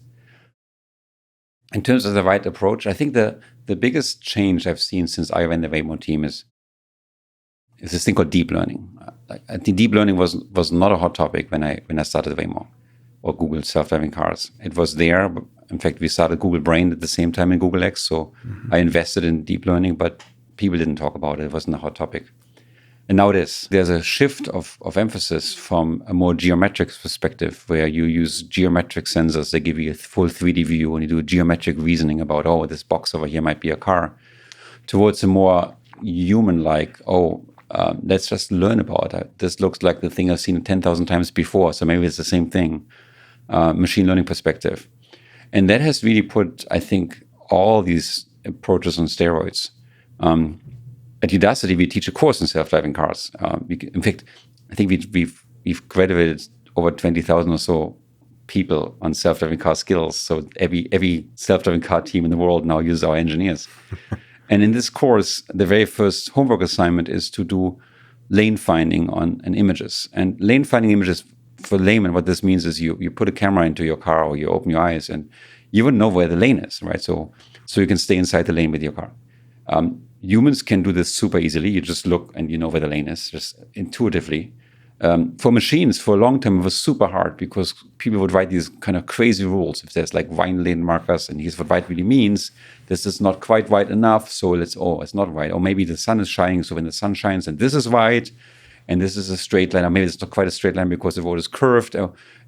In terms of the right approach, I think the biggest change I've seen since I ran the Waymo team is this thing called deep learning. I think deep learning was not a hot topic when I started Waymo or Google self-driving cars. It was there. In fact, we started Google Brain at the same time in Google X. So I invested in deep learning, but people didn't talk about it. It wasn't a hot topic. And now it is. There's a shift of emphasis from a more geometric perspective, where you use geometric sensors that give you a full 3D view and you do geometric reasoning about, oh, this box over here might be a car, towards a more human-like, let's just learn about it. This looks like the thing I've seen 10,000 times before, so maybe it's the same thing. Machine learning perspective. And that has really put, I think, all these approaches on steroids. At Udacity, we teach a course in self-driving cars. In fact, I think we've graduated over 20,000 or so people on self-driving car skills. So every self-driving car team in the world now uses our engineers. And in this course, the very first homework assignment is to do lane finding on images. And lane finding images, for layman, what this means is you put a camera into your car or you open your eyes and you wouldn't know where the lane is, right? So you can stay inside the lane with your car. Humans can do this super easily. You just look and you know where the lane is, just intuitively. For machines, for a long time, it was super hard because people would write these kind of crazy rules. If there's like wine lane markers and here's what white really means, this is not quite white enough, so it's not white. Or maybe the sun is shining, so when the sun shines and this is white, and this is a straight line, or maybe it's not quite a straight line because the road is curved.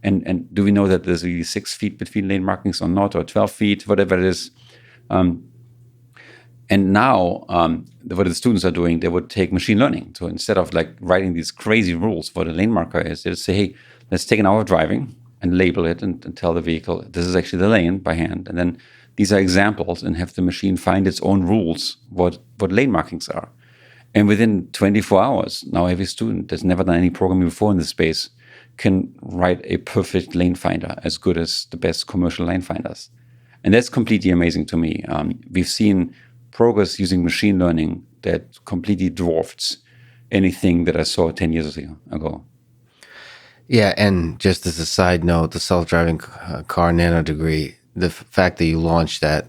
And do we know that there's really 6 feet between lane markings or not, or 12 feet, whatever it is. And now, what the students are doing, they would take machine learning. So instead of like writing these crazy rules for the lane marker is, they'll say, hey, let's take an hour of driving and label it and tell the vehicle, this is actually the lane by hand. And then these are examples, and have the machine find its own rules, what lane markings are. And within 24 hours, now every student that's never done any programming before in this space can write a perfect lane finder as good as the best commercial lane finders. And that's completely amazing to me. We've seen progress using machine learning that completely dwarfs anything that I saw 10 years ago. Yeah, and just as a side note, the self-driving car nanodegree, the fact that you launched that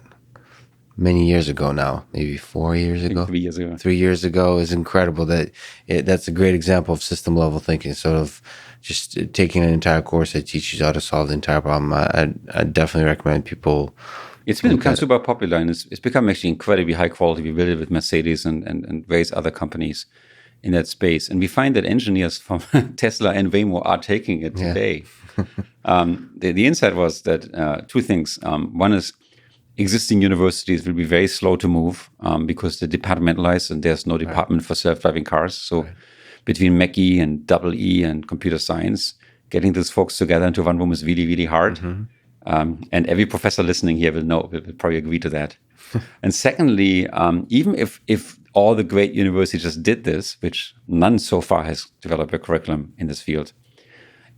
many years ago now, maybe 4 years ago? 3 years ago. 3 years ago is incredible. That's a great example of system-level thinking, sort of just taking an entire course that teaches you how to solve the entire problem. I definitely recommend people. It's become super popular, and it's become actually incredibly high quality. We built it with Mercedes and various other companies in that space. And we find that engineers from Tesla and Waymo are taking it today. The insight was that two things. One is existing universities will be very slow to move because they're departmentalized and there's no department for self-driving cars. So between MechE and Double E and computer science, getting those folks together into one room is really, really hard. And every professor listening here will probably agree to that. And secondly, even if all the great universities just did this, which none so far has developed a curriculum in this field,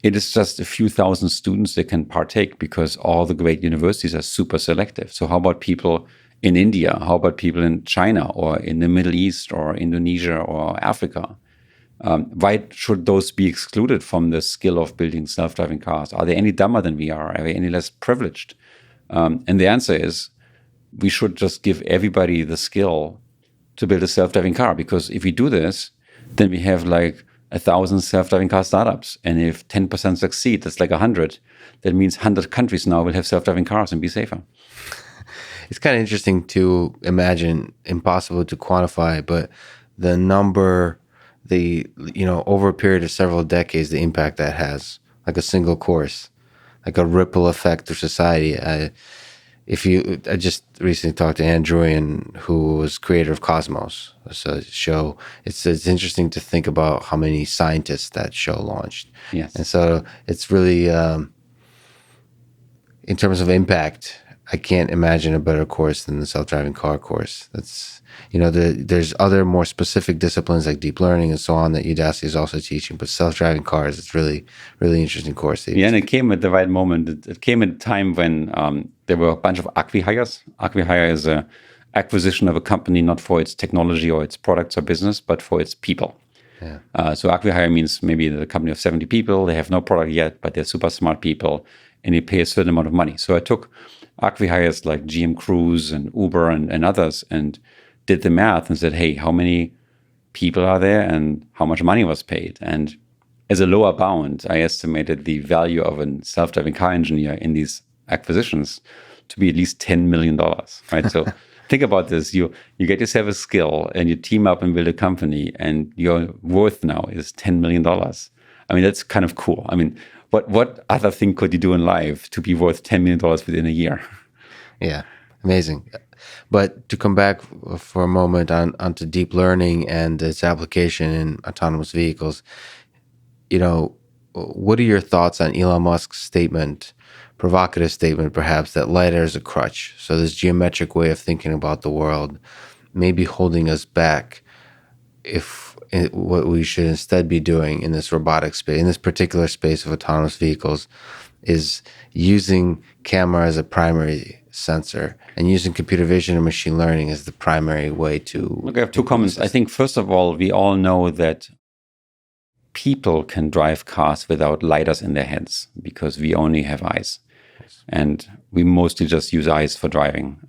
it is just a few thousand students that can partake because all the great universities are super selective. So how about people in India? How about people in China or in the Middle East or Indonesia or Africa? Why should those be excluded from the skill of building self-driving cars? Are they any dumber than we are? Are they any less privileged? And the answer is, we should just give everybody the skill to build a self-driving car. Because if we do this, then we have like 1,000 self-driving car startups. And if 10% succeed, that's like 100. That means 100 countries now will have self-driving cars and be safer. It's kind of interesting to imagine, impossible to quantify, but the number, over a period of several decades, the impact that has, like a single course, like a ripple effect through society. I just recently talked to Andrew, who was creator of Cosmos. It's a show. It's interesting to think about how many scientists that show launched. Yes. And so it's really, in terms of impact, I can't imagine a better course than the self-driving car course. That's, there's other more specific disciplines like deep learning and so on that Udacity is also teaching, but self-driving cars, it's really, really interesting course. Yeah, and it came at the right moment. It came at a time when there were a bunch of acqui-hires. Acqui-hire is a acquisition of a company not for its technology or its products or business, but for its people. Yeah. So acqui-hire means maybe the company of 70 people, they have no product yet, but they're super smart people, and you pay a certain amount of money. So I took acqui-hires like GM Cruise and Uber and others and did the math and said, hey, how many people are there and how much money was paid? And as a lower bound, I estimated the value of a self-driving car engineer in these acquisitions to be at least $10 million, right? So think about this. You get yourself a skill and you team up and build a company, and your worth now is $10 million. I mean, that's kind of cool. I mean, what other thing could you do in life to be worth $10 million within a year? Yeah, amazing. But to come back for a moment onto deep learning and its application in autonomous vehicles, what are your thoughts on Elon Musk's statement, provocative statement perhaps, that LiDAR is a crutch? So this geometric way of thinking about the world may be holding us back what we should instead be doing in this robotic space, in this particular space of autonomous vehicles, is using camera as a primary sensor and using computer vision and machine learning as the primary way to... Look, I have two comments. I think, first of all, we all know that people can drive cars without LiDARs in their heads because we only have eyes. And we mostly just use eyes for driving.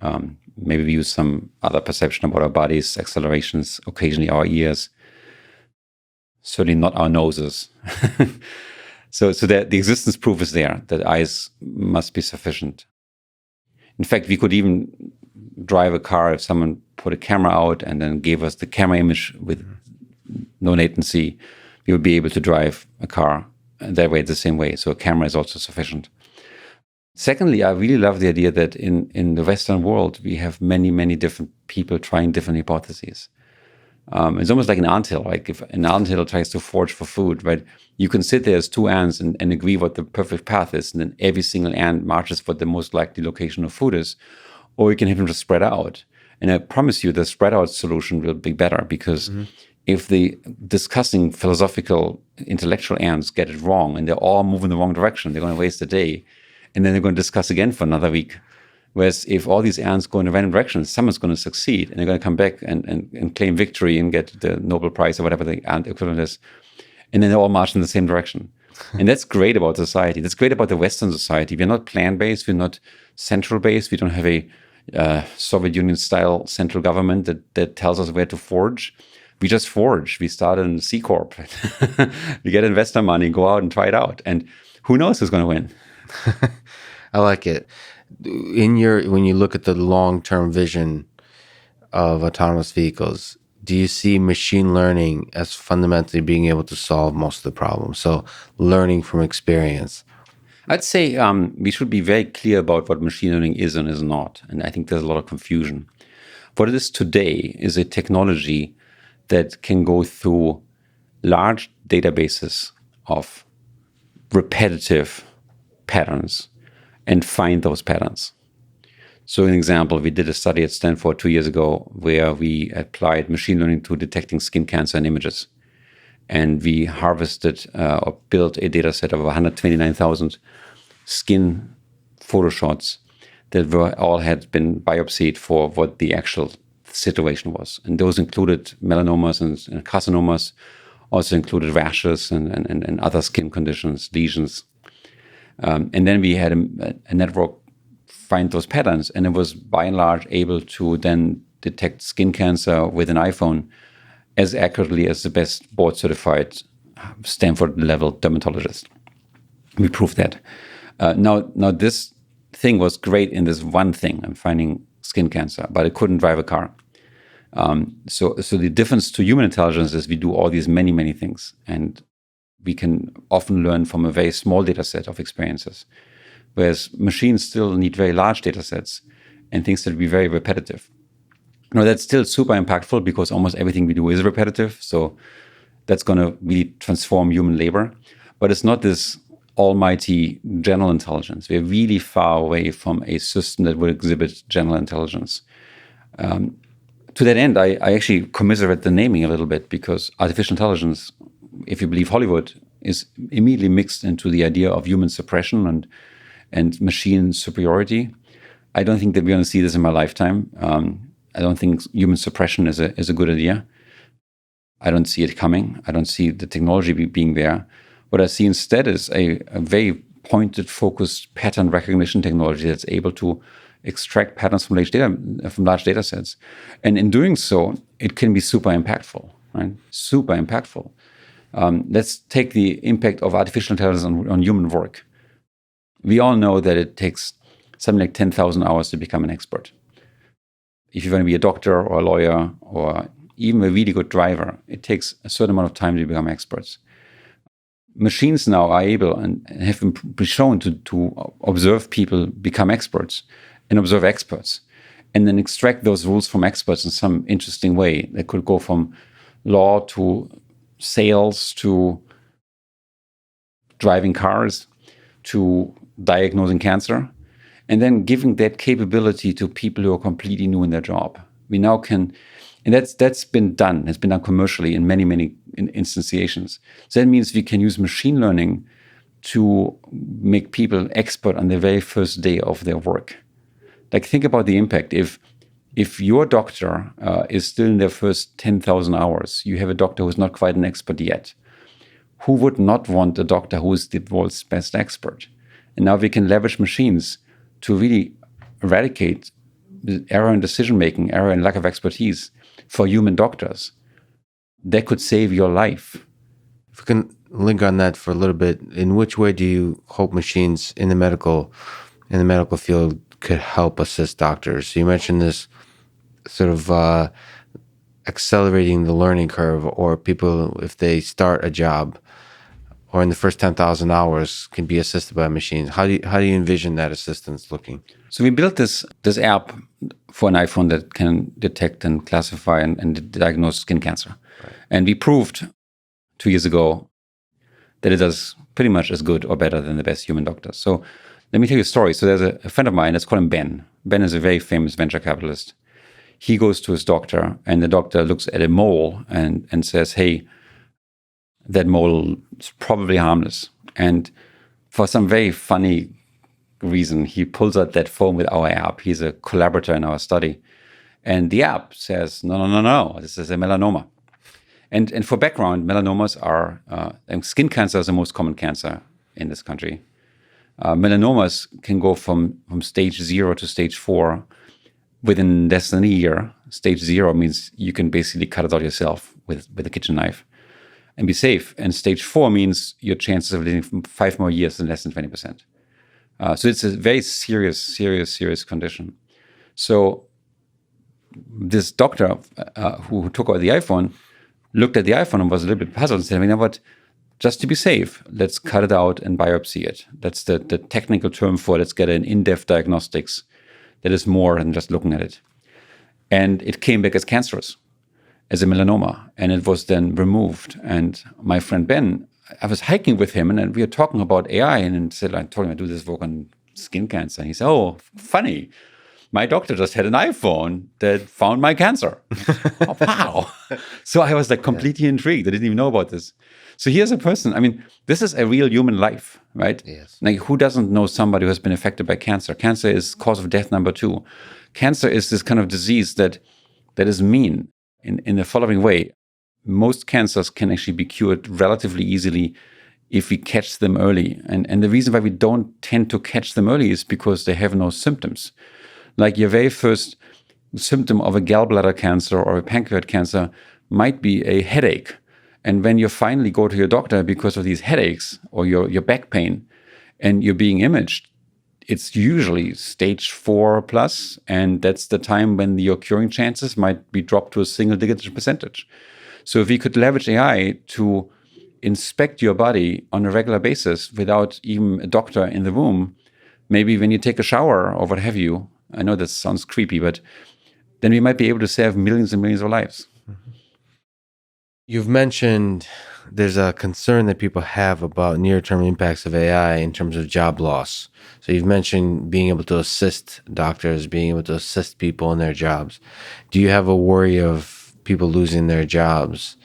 Maybe we use some other perception about our bodies, accelerations, occasionally our ears, certainly not our noses. So that the existence proof is there, that eyes must be sufficient. In fact, we could even drive a car if someone put a camera out and then gave us the camera image with no latency. We would be able to drive a car that way, the same way. So a camera is also sufficient. Secondly, I really love the idea that in the Western world, we have many, many different people trying different hypotheses. It's almost like an anthill. Like if an anthill tries to forage for food, right? You can sit there as two ants and agree what the perfect path is, and then every single ant marches for the most likely location of food is, or you can have them just spread out. And I promise you, the spread out solution will be better because if the discussing philosophical, intellectual ants get it wrong and they're all moving the wrong direction, they're going to waste a day, and then they're going to discuss again for another week. Whereas if all these ants go in a random direction, someone's going to succeed and they're going to come back and claim victory and get the Nobel Prize or whatever the ant equivalent is. And then they all march in the same direction. And that's great about society. That's great about the Western society. We're not plan-based. We're not central-based. We don't have a Soviet Union-style central government that tells us where to forge. We just forge. We start in C Corp. We get investor money, go out and try it out. And who knows who's going to win? I like it. When you look at the long-term vision of autonomous vehicles, do you see machine learning as fundamentally being able to solve most of the problems? So learning from experience. I'd say we should be very clear about what machine learning is and is not. And I think there's a lot of confusion. What it is today is a technology that can go through large databases of repetitive patterns and find those patterns. So an example, we did a study at Stanford 2 years ago where we applied machine learning to detecting skin cancer in images. And we harvested or built a data set of 129,000 skin photo shots that all had been biopsied for what the actual situation was. And those included melanomas and carcinomas, also included rashes and other skin conditions, lesions. And then we had a network find those patterns, and it was by and large able to then detect skin cancer with an iPhone as accurately as the best board-certified Stanford-level dermatologist. We proved that. Now this thing was great in this one thing, I'm finding skin cancer, but it couldn't drive a car. So the difference to human intelligence is we do all these many, many things, and we can often learn from a very small data set of experiences, whereas machines still need very large data sets and things that will be very repetitive. Now, that's still super impactful because almost everything we do is repetitive, so that's going to really transform human labor. But it's not this almighty general intelligence. We're really far away from a system that would exhibit general intelligence. To that end, I actually commiserate the naming a little bit because artificial intelligence, if you believe Hollywood, is immediately mixed into the idea of human suppression and machine superiority. I don't think that we're going to see this in my lifetime. I don't think human suppression is a good idea. I don't see it coming. I don't see the technology being there. What I see instead is a very pointed, focused pattern recognition technology that's able to extract patterns from large data sets. And in doing so, it can be super impactful, right? Super impactful. Let's take the impact of artificial intelligence on human work. We all know that it takes something like 10,000 hours to become an expert. If you want to be a doctor or a lawyer or even a really good driver, it takes a certain amount of time to become experts. Machines now are able and have been shown to observe people become experts and observe experts and then extract those rules from experts in some interesting way. That could go from law to sales to driving cars to diagnosing cancer, and then giving that capability to people who are completely new in their job. We now can, and that's been done. It's been done commercially in many instantiations. So that means we can use machine learning to make people expert on the very first day of their work. Like, think about the impact. If your doctor is still in their first 10,000 hours, you have a doctor who's not quite an expert yet. Who would not want a doctor who is the world's best expert? And now we can leverage machines to really eradicate the error in decision-making, error and lack of expertise for human doctors. That could save your life. If we can linger on that for a little bit, in which way do you hope machines in the medical field could help assist doctors? So you mentioned this sort of accelerating the learning curve, or people, if they start a job or in the first 10,000 hours, can be assisted by machines. How do you envision that assistance looking? So we built this app for an iPhone that can detect and classify and diagnose skin cancer. Right. And we proved 2 years ago that it does pretty much as good or better than the best human doctors. So let me tell you a story. So there's a friend of mine, let's call him Ben. Ben is a very famous venture capitalist. He goes to his doctor, and the doctor looks at a mole and says, hey, that mole is probably harmless. And for some very funny reason, he pulls out that phone with our app. He's a collaborator in our study. And the app says, no, this is a melanoma. And for background, melanomas are, skin cancer is the most common cancer in this country. Melanomas can go from stage 0 to stage 4 within less than a year. Stage 0 means you can basically cut it out yourself with a kitchen knife and be safe. And stage 4 means your chances of living 5 more years than less than 20%. So it's a very serious condition. So this doctor who took out the iPhone looked at the iPhone and was a little bit puzzled and said, you know what, just to be safe, let's cut it out and biopsy it. That's the technical term for it. Let's get an in-depth diagnostics that is more than just looking at it. And it came back as cancerous, as a melanoma, and it was then removed. And my friend Ben, I was hiking with him, and then we were talking about AI, and said, I told him I do this work on skin cancer. And he said, oh, funny. My doctor just had an iPhone that found my cancer. Oh, wow. So I was like completely intrigued. I didn't even know about this. So here's a person, I mean, this is a real human life, right? Yes. Like, who doesn't know somebody who has been affected by cancer? Cancer is cause of death number 2. Cancer is this kind of disease that is mean in the following way. Most cancers can actually be cured relatively easily if we catch them early. And the reason why we don't tend to catch them early is because they have no symptoms. Like, your very first symptom of a gallbladder cancer or a pancreatic cancer might be a headache. And when you finally go to your doctor because of these headaches or your back pain and you're being imaged, it's usually stage 4 plus, and that's the time when your curing chances might be dropped to a single-digit percentage. So if we could leverage AI to inspect your body on a regular basis without even a doctor in the room, maybe when you take a shower or what have you, I know that sounds creepy, but then we might be able to save millions and millions of lives. Mm-hmm. You've mentioned there's a concern that people have about near-term impacts of AI in terms of job loss. So you've mentioned being able to assist doctors, being able to assist people in their jobs. Do you have a worry of people losing their jobs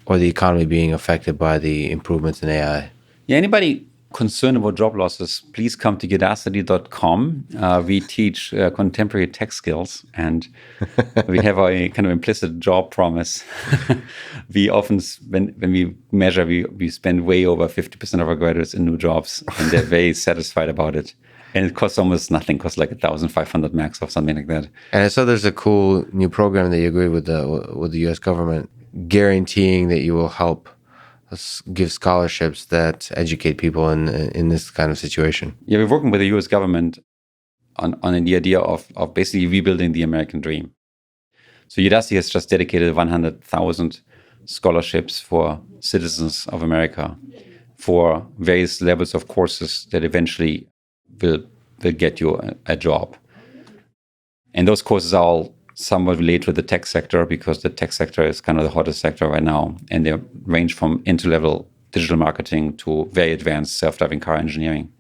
or the economy being affected by the improvements in AI? Yeah, anybody concerned about job losses, please come to udacity.com. We teach contemporary tech skills, and we have a kind of implicit job promise. We often, when we measure, we spend way over 50% of our graduates in new jobs, and they're very satisfied about it. And it costs almost nothing. It costs like 1,500 max or something like that. And I saw there's a cool new program that you agree with the U.S. government, guaranteeing that you will help give scholarships that educate people in this kind of situation. Yeah, we're working with the U.S. government on the idea of basically rebuilding the American dream. So Udacity has just dedicated 100,000 scholarships for citizens of America for various levels of courses that eventually will get you a job. And those courses are all somewhat related to the tech sector, because the tech sector is kind of the hottest sector right now. And they range from entry-level digital marketing to very advanced self-driving car engineering.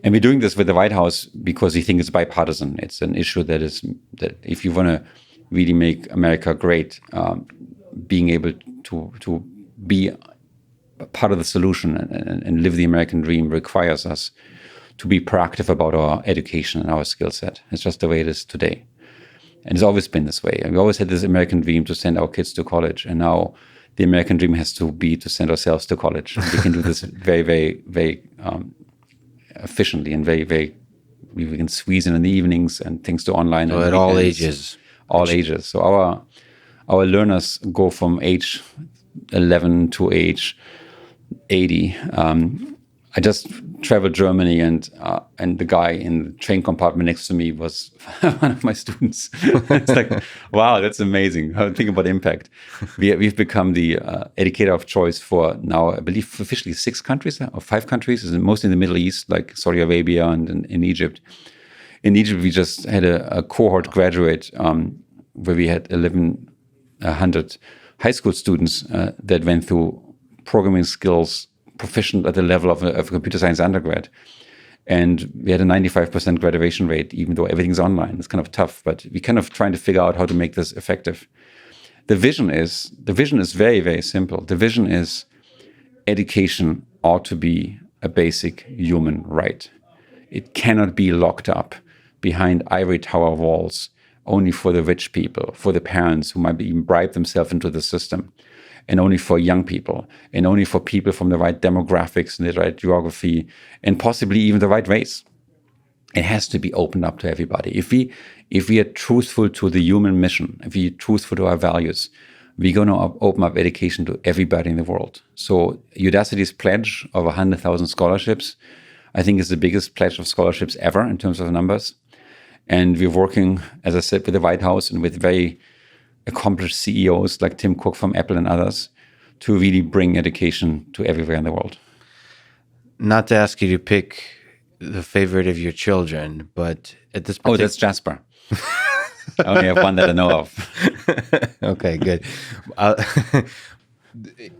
And we're doing this with the White House because we think it's bipartisan. It's an issue that if you want to really make America great, being able to be part of the solution and live the American dream requires us to be proactive about our education and our skill set. It's just the way it is today. And it's always been this way. And we always had this American dream to send our kids to college. And now the American dream has to be to send ourselves to college. And we can do this very, very, very efficiently and very, very, we can squeeze in the evenings and things to online. So at all ages. All ages. So our learners go from age 11 to age 80. I just traveled Germany, and the guy in the train compartment next to me was one of my students. It's like, wow, that's amazing. Think about impact. We've become the educator of choice for now, I believe, officially 6 countries or 5 countries, mostly in the Middle East, like Saudi Arabia and in Egypt. In Egypt, we just had a cohort graduate where we had 1,100 high school students that went through programming skills proficient at the level of a computer science undergrad. And we had a 95% graduation rate, even though everything's online. It's kind of tough, but we're kind of trying to figure out how to make this effective. The vision is very, very simple. The vision is education ought to be a basic human right. It cannot be locked up behind ivory tower walls only for the rich people, for the parents who might even bribe themselves into the system, and only for young people, and only for people from the right demographics and the right geography, and possibly even the right race. It has to be opened up to everybody. If we are truthful to the human mission, if we are truthful to our values, we're going to open up education to everybody in the world. So Udacity's pledge of 100,000 scholarships, I think, is the biggest pledge of scholarships ever in terms of numbers. And we're working, as I said, with the White House and with very accomplished CEOs like Tim Cook from Apple and others to really bring education to everywhere in the world. Not to ask you to pick the favorite of your children, but at this point... Oh, that's Jasper. I only have one that I know of. Okay, good.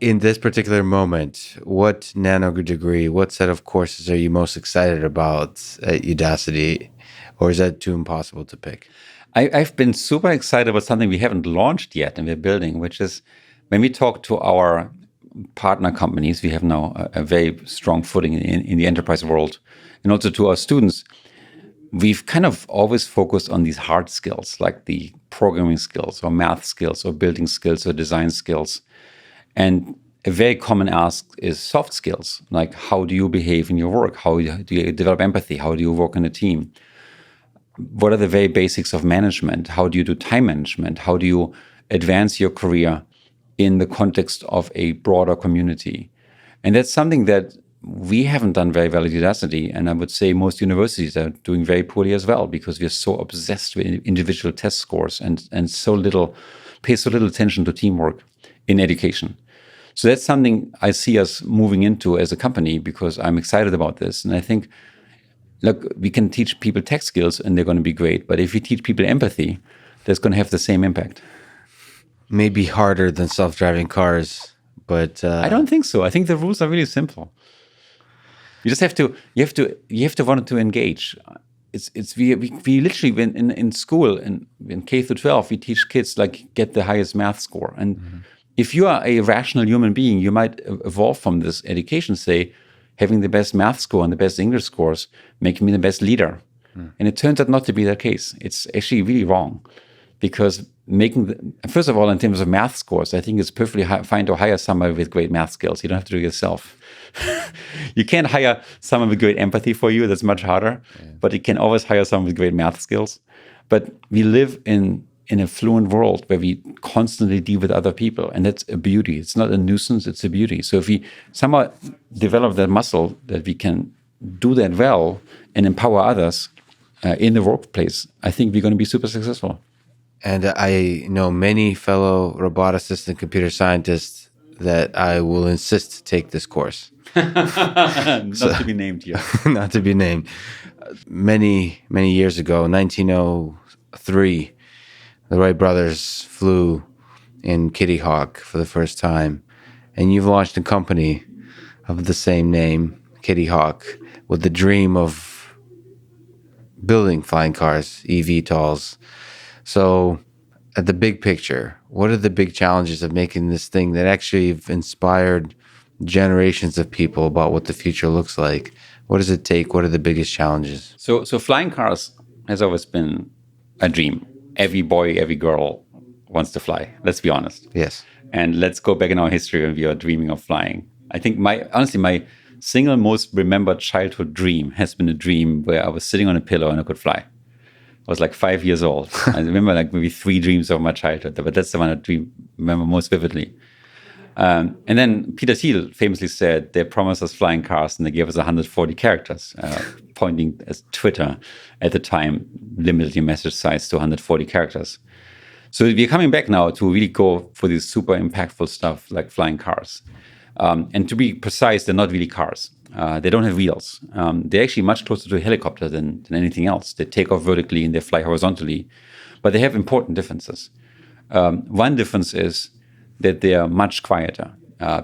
In this particular moment, what nanodegree, what set of courses are you most excited about at Udacity? Or is that too impossible to pick? I've been super excited about something we haven't launched yet and we're building, which is when we talk to our partner companies, we have now a very strong footing in the enterprise world, and also to our students. We've kind of always focused on these hard skills, like the programming skills or math skills or building skills or design skills. And a very common ask is soft skills, like how do you behave in your work? How do you develop empathy? How do you work in a team? What are the very basics of management? How do you do time management? How do you advance your career in the context of a broader community? And that's something that we haven't done very well at Udacity. And I would say most universities are doing very poorly as well, because we're so obsessed with individual test scores and pay so little attention to teamwork in education. So that's something I see us moving into as a company, because I'm excited about this. And I think, look, we can teach people tech skills and they're going to be great. But if we teach people empathy, that's going to have the same impact. Maybe harder than self-driving cars, but I don't think so. I think the rules are really simple. You just have to want to engage. We literally in school in K through 12 we teach kids like get the highest math score. And if you are a rational human being, you might evolve from this education. Say, having the best math score and the best English scores making me the best leader. And it turns out not to be the case. It's actually really wrong, because first of all, in terms of math scores, I think it's perfectly fine to hire somebody with great math skills. You don't have to do it yourself. You can't hire someone with great empathy for you. That's much harder. Yeah. But you can always hire someone with great math skills. But we live in a fluent world where we constantly deal with other people. And that's a beauty. It's not a nuisance. It's a beauty. So if we somehow develop that muscle that we can do that well and empower others in the workplace, I think we're going to be super successful. And I know many fellow roboticists and computer scientists that I will insist to take this course. Not to be named here. Not to be named. Many years ago, 1903, the Wright brothers flew in Kitty Hawk for the first time. And you've launched a company of the same name, Kitty Hawk, with the dream of building flying cars, eVTOLs. So, at the big picture, what are the big challenges of making this thing that actually have inspired generations of people about what the future looks like? What does it take? What are the biggest challenges? So flying cars has always been a dream. Every boy, every girl wants to fly. Let's be honest. Yes. And let's go back in our history when we are dreaming of flying. I think my single most remembered childhood dream has been a dream where I was sitting on a pillow and I could fly. I was like 5 years old. I remember like maybe 3 dreams of my childhood, but that's the one I remember most vividly. And then Peter Thiel famously said, they promised us flying cars and they gave us 140 characters, pointing as Twitter at the time limited your message size to 140 characters. So we're coming back now to really go for this super impactful stuff like flying cars. And to be precise, they're not really cars. They don't have wheels. They're actually much closer to a helicopter than anything else. They take off vertically and they fly horizontally. But they have important differences. One difference is that they are much quieter.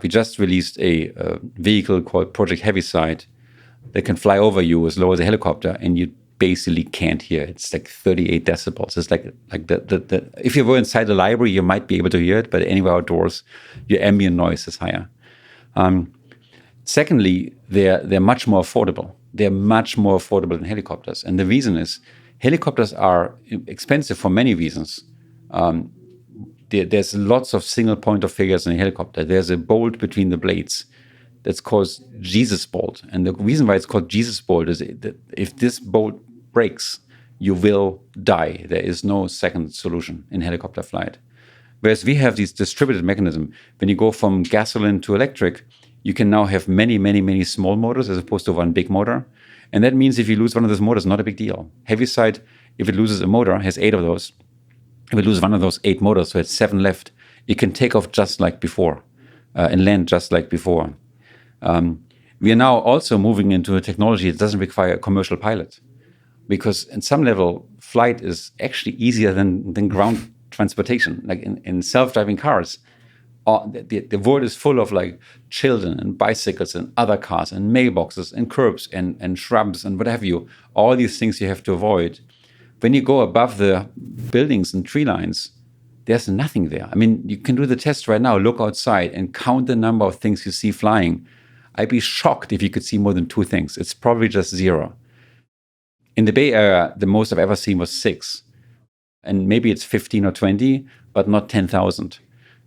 We just released a vehicle called Project Heaviside that can fly over you as low as a helicopter, and you basically can't hear. It's like 38 decibels. It's like the if you were inside the library, you might be able to hear it, but anywhere outdoors, your ambient noise is higher. Secondly, they're much more affordable. They're much more affordable than helicopters. And the reason is helicopters are expensive for many reasons. There's lots of single point of failures in a helicopter. There's a bolt between the blades that's called Jesus bolt. And the reason why it's called Jesus bolt is that if this bolt breaks, you will die. There is no second solution in helicopter flight. Whereas we have this distributed mechanism. When you go from gasoline to electric, you can now have many small motors as opposed to one big motor. And that means if you lose one of those motors, not a big deal. Heaviside, if it loses a motor, has 8 of those. If it loses one of those 8 motors, so it's 7 left, it can take off just like before and land just like before. We are now also moving into a technology that doesn't require a commercial pilot, because in some level, flight is actually easier than ground transportation. Like in self-driving cars, the world is full of like children and bicycles and other cars and mailboxes and curbs and shrubs and what have you. All these things you have to avoid. When you go above the buildings and tree lines, there's nothing there. I mean, you can do the test right now. Look outside and count the number of things you see flying. I'd be shocked if you could see more than 2 things. It's probably just 0. In the Bay Area, the most I've ever seen was 6. And maybe it's 15 or 20, but not 10,000.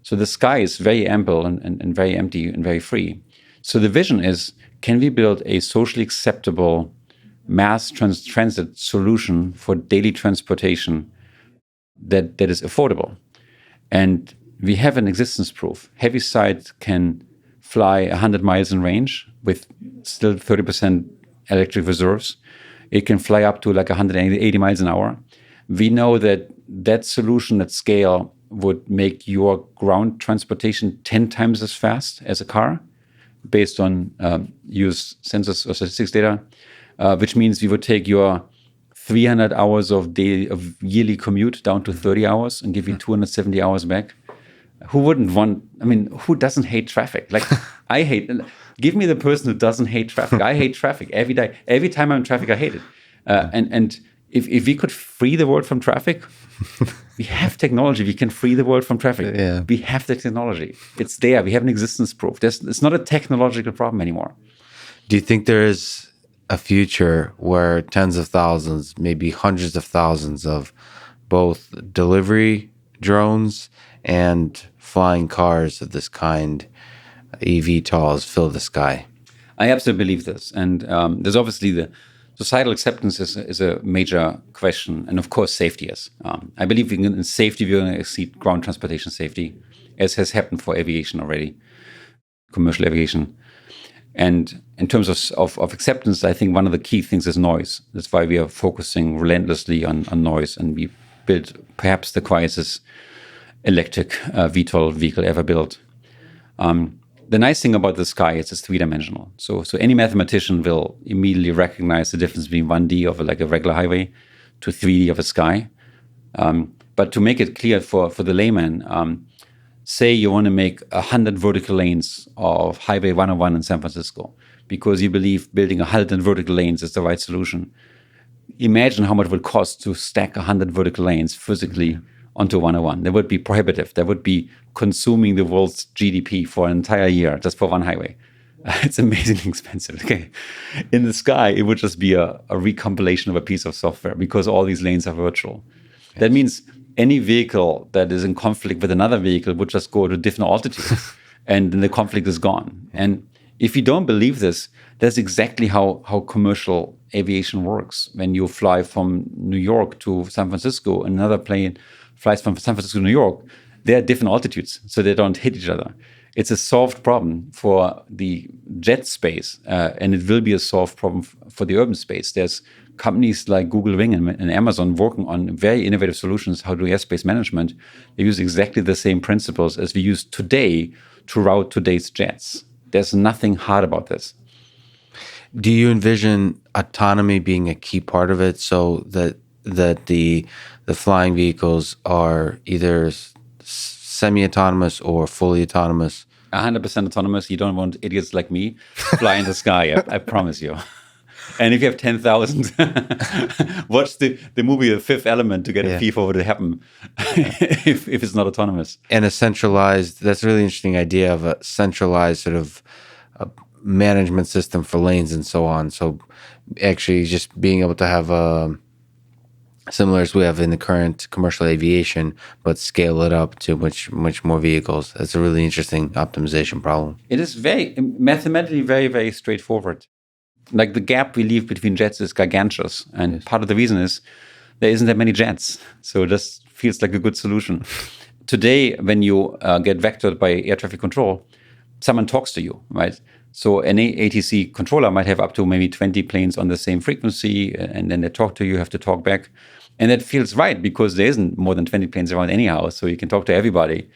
So the sky is very ample and very empty and very free. So the vision is, can we build a socially acceptable mass transit solution for daily transportation that is affordable? And we have an existence proof. Heaviside can fly 100 miles in range with still 30% electric reserves. It can fly up to like 180 miles an hour. We know that solution at scale would make your ground transportation 10 times as fast as a car based on used census or statistics data, which means we would take your 300 hours of yearly commute down to 30 hours and give you 270 hours back. Who wouldn't want, I mean, who doesn't hate traffic? Like, give me the person who doesn't hate traffic. I hate traffic every day. Every time I'm in traffic, I hate it. And if we could free the world from traffic, we have technology. We can free the world from traffic. Yeah. We have the technology. It's there. We have an existence proof. It's not a technological problem anymore. Do you think there is a future where tens of thousands, maybe hundreds of thousands of both delivery drones and flying cars of this kind, eVTOLs, fill the sky? I absolutely believe this. And there's obviously the societal acceptance is a major question. And of course, safety is. I believe in safety, we're going to exceed ground transportation safety, as has happened for aviation already, commercial aviation. And in terms of acceptance, I think one of the key things is noise. That's why we are focusing relentlessly on noise. And we built perhaps the quietest electric VTOL vehicle ever built. The nice thing about the sky is it's three-dimensional. So any mathematician will immediately recognize the difference between 1D of like a regular highway to 3D of a sky. But to make it clear for the layman, say you want to make 100 vertical lanes of Highway 101 in San Francisco because you believe building 100 vertical lanes is the right solution. Imagine how much it would cost to stack 100 vertical lanes physically onto 101. That would be prohibitive. That would be consuming the world's GDP for an entire year just for one highway. It's amazingly expensive. Okay, in the sky, it would just be a recompilation of a piece of software because all these lanes are virtual. Yes. That means any vehicle that is in conflict with another vehicle would just go to different altitudes and then the conflict is gone. And if you don't believe this, that's exactly how commercial aviation works. When you fly from New York to San Francisco, another plane flies from San Francisco to New York, they're at different altitudes, so they don't hit each other. It's a solved problem for the jet space, and it will be a solved problem for the urban space. There's companies like Google Wing and Amazon working on very innovative solutions how to do airspace management. They use exactly the same principles as we use today to route today's jets. There's nothing hard about this. Do you envision autonomy being a key part of it, so that the flying vehicles are either semi-autonomous or fully autonomous? 100% autonomous. You don't want idiots like me fly in the sky. I promise you. And if you have 10,000, watch the movie The Fifth Element to get a feel for what would happen if it's not autonomous. And a centralized, that's a really interesting idea of a centralized sort of management system for lanes and so on. So actually just being able to have similar as we have in the current commercial aviation, but scale it up to much more vehicles. That's a really interesting optimization problem. It is mathematically very, very straightforward. Like the gap we leave between jets is gargantuous. And part of the reason is there isn't that many jets. So it just feels like a good solution. Today, when you get vectored by air traffic control, someone talks to you, right? So an ATC controller might have up to maybe 20 planes on the same frequency, and then they talk to you, you have to talk back. And that feels right because there isn't more than 20 planes around anyhow, so you can talk to everybody.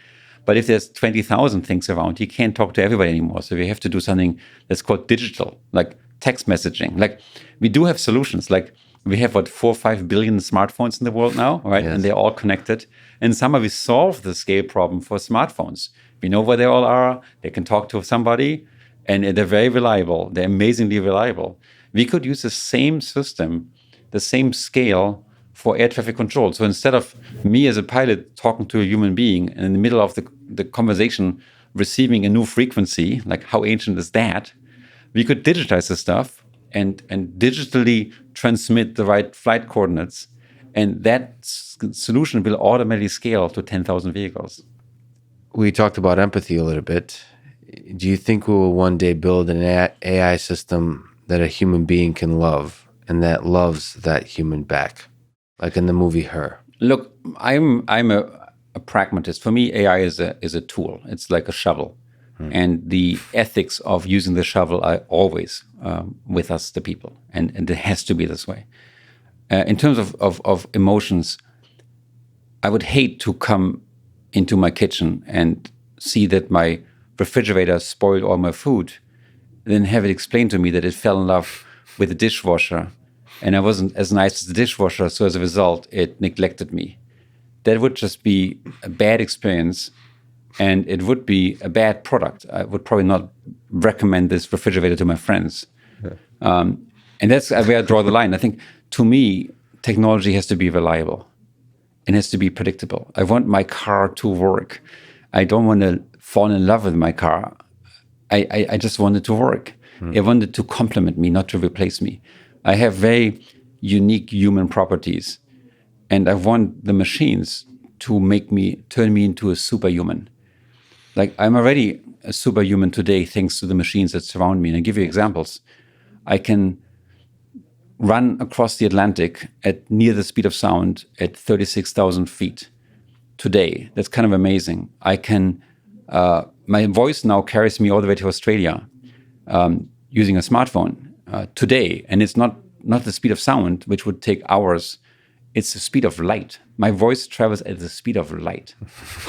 But if there's 20,000 things around, you can't talk to everybody anymore. So we have to do something that's called digital, like text messaging. Like we do have solutions, like we have 4 or 5 billion smartphones in the world now, right? Yes. And they're all connected. And somehow we solve the scale problem for smartphones. We know where they all are. They can talk to somebody. And they're very reliable. They're amazingly reliable. We could use the same system, the same scale for air traffic control. So instead of me as a pilot talking to a human being and in the middle of the conversation receiving a new frequency, like how ancient is that? We could digitize the stuff and digitally transmit the right flight coordinates. And that solution will automatically scale to 10,000 vehicles. We talked about empathy a little bit. Do you think we will one day build an AI system that a human being can love and that loves that human back, like in the movie Her? Look, I'm a pragmatist. For me, AI is a tool. It's like a shovel, and the ethics of using the shovel are always with us, the people, and it has to be this way. In terms of emotions, I would hate to come into my kitchen and see that my refrigerator spoiled all my food, then have it explained to me that it fell in love with the dishwasher and I wasn't as nice as the dishwasher, so as a result, it neglected me. That would just be a bad experience and it would be a bad product. I would probably not recommend this refrigerator to my friends. Yeah. And that's where I draw the line. I think, to me, technology has to be reliable. It has to be predictable. I want my car to work. I don't want to fall in love with my car. I just want it to work. I want it to complement me, not to replace me. I have very unique human properties, and I want the machines to turn me into a superhuman. Like, I'm already a superhuman today thanks to the machines that surround me. And I give you examples. I can run across the Atlantic at near the speed of sound at 36,000 feet today. That's kind of amazing. My voice now carries me all the way to Australia using a smartphone today. And it's not the speed of sound, which would take hours. It's the speed of light. My voice travels at the speed of light.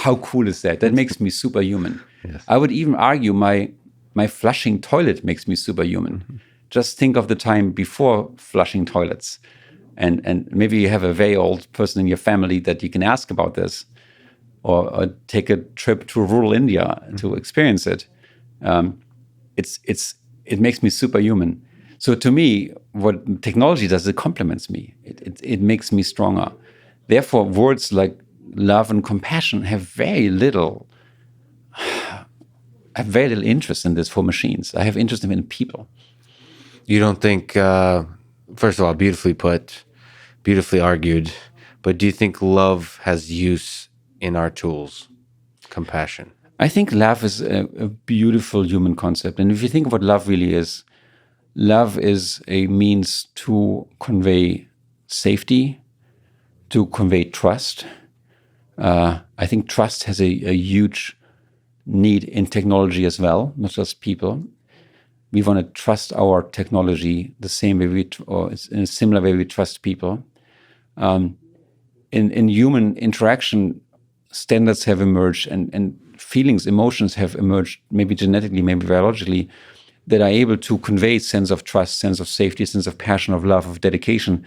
How cool is that? That makes me superhuman. Yes. I would even argue my flushing toilet makes me superhuman. Mm-hmm. Just think of the time before flushing toilets. And maybe you have a very old person in your family that you can ask about this, or take a trip to rural India to experience it. It makes me superhuman. So to me, what technology does, it complements me. It makes me stronger. Therefore, words like love and compassion have very little interest in this for machines. I have interest in people. You don't think, first of all, beautifully put, beautifully argued, but do you think love has use in our tools? Compassion? I think love is a beautiful human concept. And if you think of what love really is, love is a means to convey safety, to convey trust. I think trust has a huge need in technology as well, not just people. We want to trust our technology the same way or in a similar way we trust people. In human interaction, standards have emerged and feelings, emotions have emerged, maybe genetically, maybe biologically, that are able to convey sense of trust, sense of safety, sense of passion, of love, of dedication,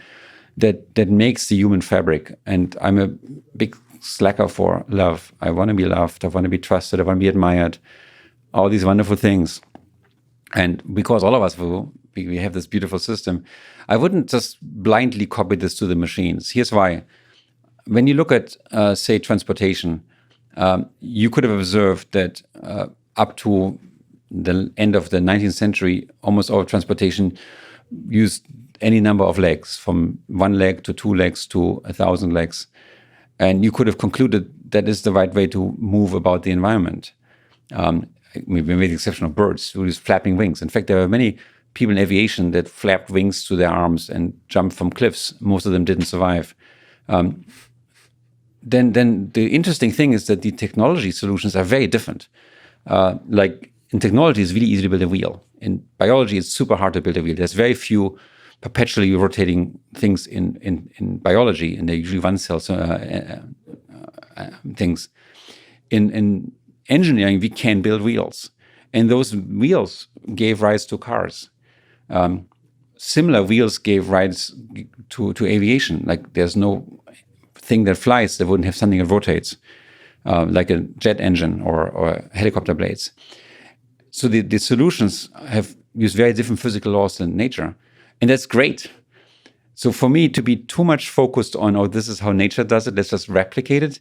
that makes the human fabric. And I'm a big slacker for love. I want to be loved. I want to be trusted. I want to be admired. All these wonderful things. And because all of us we have this beautiful system, I wouldn't just blindly copy this to the machines. Here's why. When you look at, say, transportation, you could have observed that up to the end of the 19th century, almost all transportation used any number of legs, from 1 leg to 2 legs to 1,000 legs. And you could have concluded that is the right way to move about the environment. Maybe with the exception of birds who use flapping wings. In fact, there are many people in aviation that flapped wings to their arms and jumped from cliffs. Most of them didn't survive. Then the interesting thing is that the technology solutions are very different. Like in technology, it's really easy to build a wheel. In biology, it's super hard to build a wheel. There's very few perpetually rotating things in biology, and they're usually one cell things. In engineering, we can build wheels, and those wheels gave rise to cars. Similar wheels gave rise to aviation. Like there's no thing that flies that wouldn't have something that rotates, like a jet engine or helicopter blades. So the solutions have used very different physical laws than nature, and that's great. So for me, to be too much focused on, oh, this is how nature does it, let's just replicate it.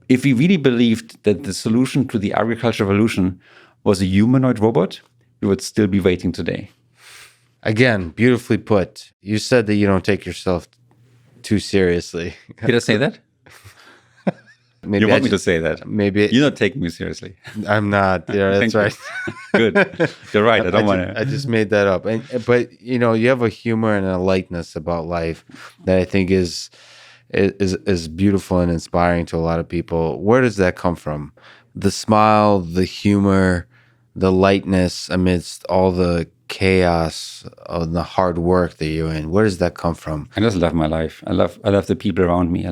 If we really believed that the solution to the agricultural revolution was a humanoid robot, we would still be waiting today. Again, beautifully put. You said that you don't take yourself too seriously. Did I say that? Maybe you want me to say that? Maybe you're not taking me seriously. I'm not. Yeah, that's right. Good. You're right. I don't want to. I just made that up. But you know, you have a humor and a lightness about life that I think is beautiful and inspiring to a lot of people. Where does that come from? The smile, the humor, the lightness amidst all the chaos of the hard work that you're in. Where does that come from? I just love my life. I love the people around me.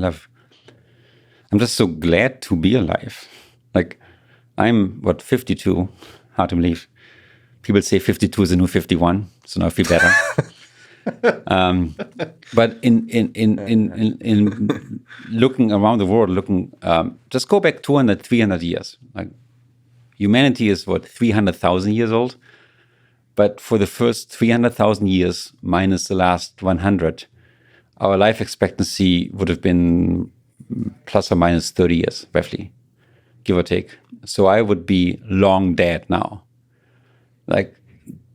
I'm just so glad to be alive. Like, I'm 52, hard to believe. People say 52 is the new 51, so now I feel better. But in looking around the world, just go back 200, 300 years. Like, humanity is 300,000 years old. But for the first 300,000 years, minus the last 100, our life expectancy would have been plus or minus 30 years, roughly, give or take. So I would be long dead now. Like,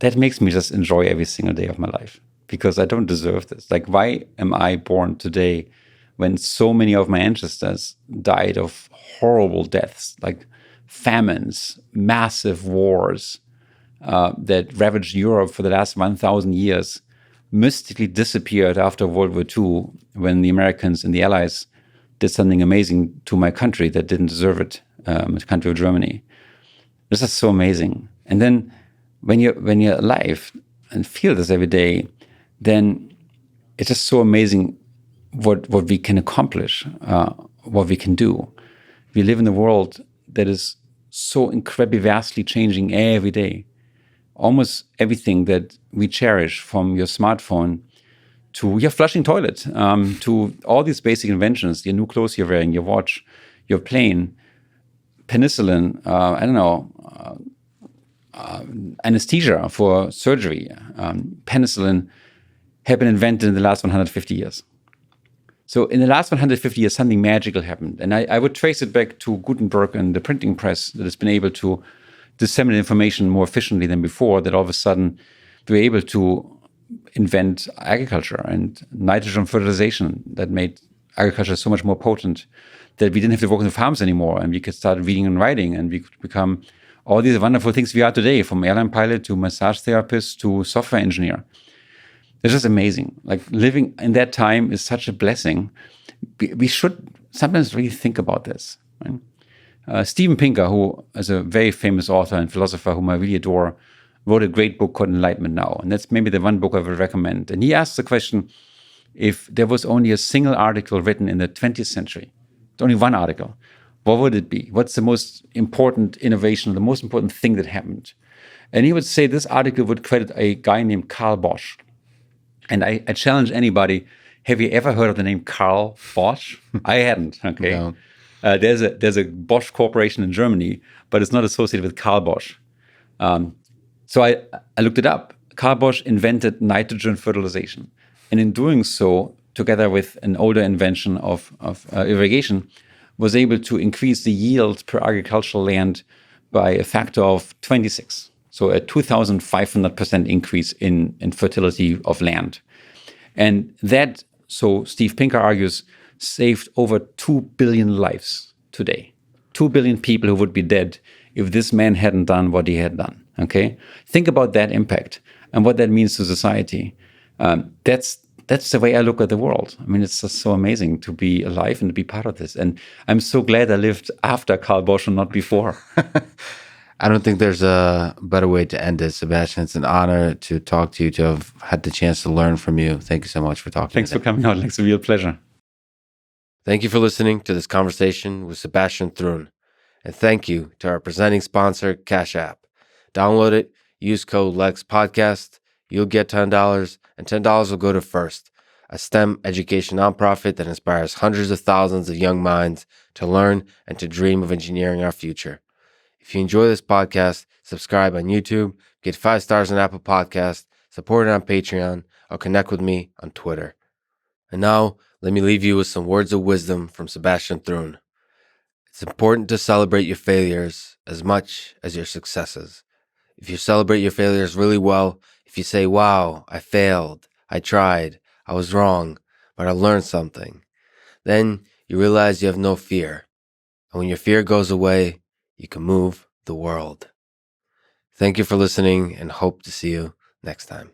that makes me just enjoy every single day of my life, because I don't deserve this. Like, why am I born today when so many of my ancestors died of horrible deaths, like famines, massive wars that ravaged Europe for the last 1,000 years, mystically disappeared after World War II when the Americans and the Allies did something amazing to my country that didn't deserve it, the country of Germany. This is so amazing. And then when you're alive and feel this every day, then it's just so amazing what we can accomplish, what we can do. We live in a world that is so incredibly vastly changing every day. Almost everything that we cherish, from your smartphone to your flushing toilet, to all these basic inventions, your new clothes you're wearing, your watch, your plane, penicillin, I don't know, anesthesia for surgery, penicillin have been invented in the last 150 years. So in the last 150 years, something magical happened. And I would trace it back to Gutenberg and the printing press that has been able to disseminate information more efficiently than before, that all of a sudden we were able to invent agriculture and nitrogen fertilization that made agriculture so much more potent, that we didn't have to work on the farms anymore, and we could start reading and writing, and we could become all these wonderful things we are today, from airline pilot to massage therapist to software engineer. It's just amazing. Like, living in that time is such a blessing. We should sometimes really think about this. Right? Steven Pinker, who is a very famous author and philosopher whom I really adore, wrote a great book called Enlightenment Now. And that's maybe the one book I would recommend. And he asks the question, if there was only a single article written in the 20th century, only one article, what would it be? What's the most important innovation, the most important thing that happened? And he would say this article would credit a guy named Carl Bosch. And I challenge anybody, have you ever heard of the name Carl Bosch? I hadn't, okay? No. There's a Bosch corporation in Germany, but it's not associated with Carl Bosch. So I looked it up. Carl Bosch invented nitrogen fertilization. And in doing so, together with an older invention of irrigation, was able to increase the yield per agricultural land by a factor of 26. So a 2,500% increase in fertility of land. And that, so Steve Pinker argues, saved over 2 billion lives today. 2 billion people who would be dead if this man hadn't done what he had done, okay? Think about that impact and what that means to society. That's the way I look at the world. I mean, it's just so amazing to be alive and to be part of this. And I'm so glad I lived after Carl Bosch and not before. I don't think there's a better way to end it, Sebastian. It's an honor to talk to you, to have had the chance to learn from you. Thank you so much for talking. Thanks for coming on. It's a real pleasure. Thank you for listening to this conversation with Sebastian Thrun. And thank you to our presenting sponsor, Cash App. Download it, use code LEXPODCAST. You'll get $10, and $10 will go to First, a STEM education nonprofit that inspires hundreds of thousands of young minds to learn and to dream of engineering our future. If you enjoy this podcast, subscribe on YouTube, get 5 stars on Apple Podcasts, support it on Patreon, or connect with me on Twitter. And now, let me leave you with some words of wisdom from Sebastian Thrun. It's important to celebrate your failures as much as your successes. If you celebrate your failures really well, if you say, wow, I failed, I tried, I was wrong, but I learned something, then you realize you have no fear. And when your fear goes away, you can move the world. Thank you for listening, and hope to see you next time.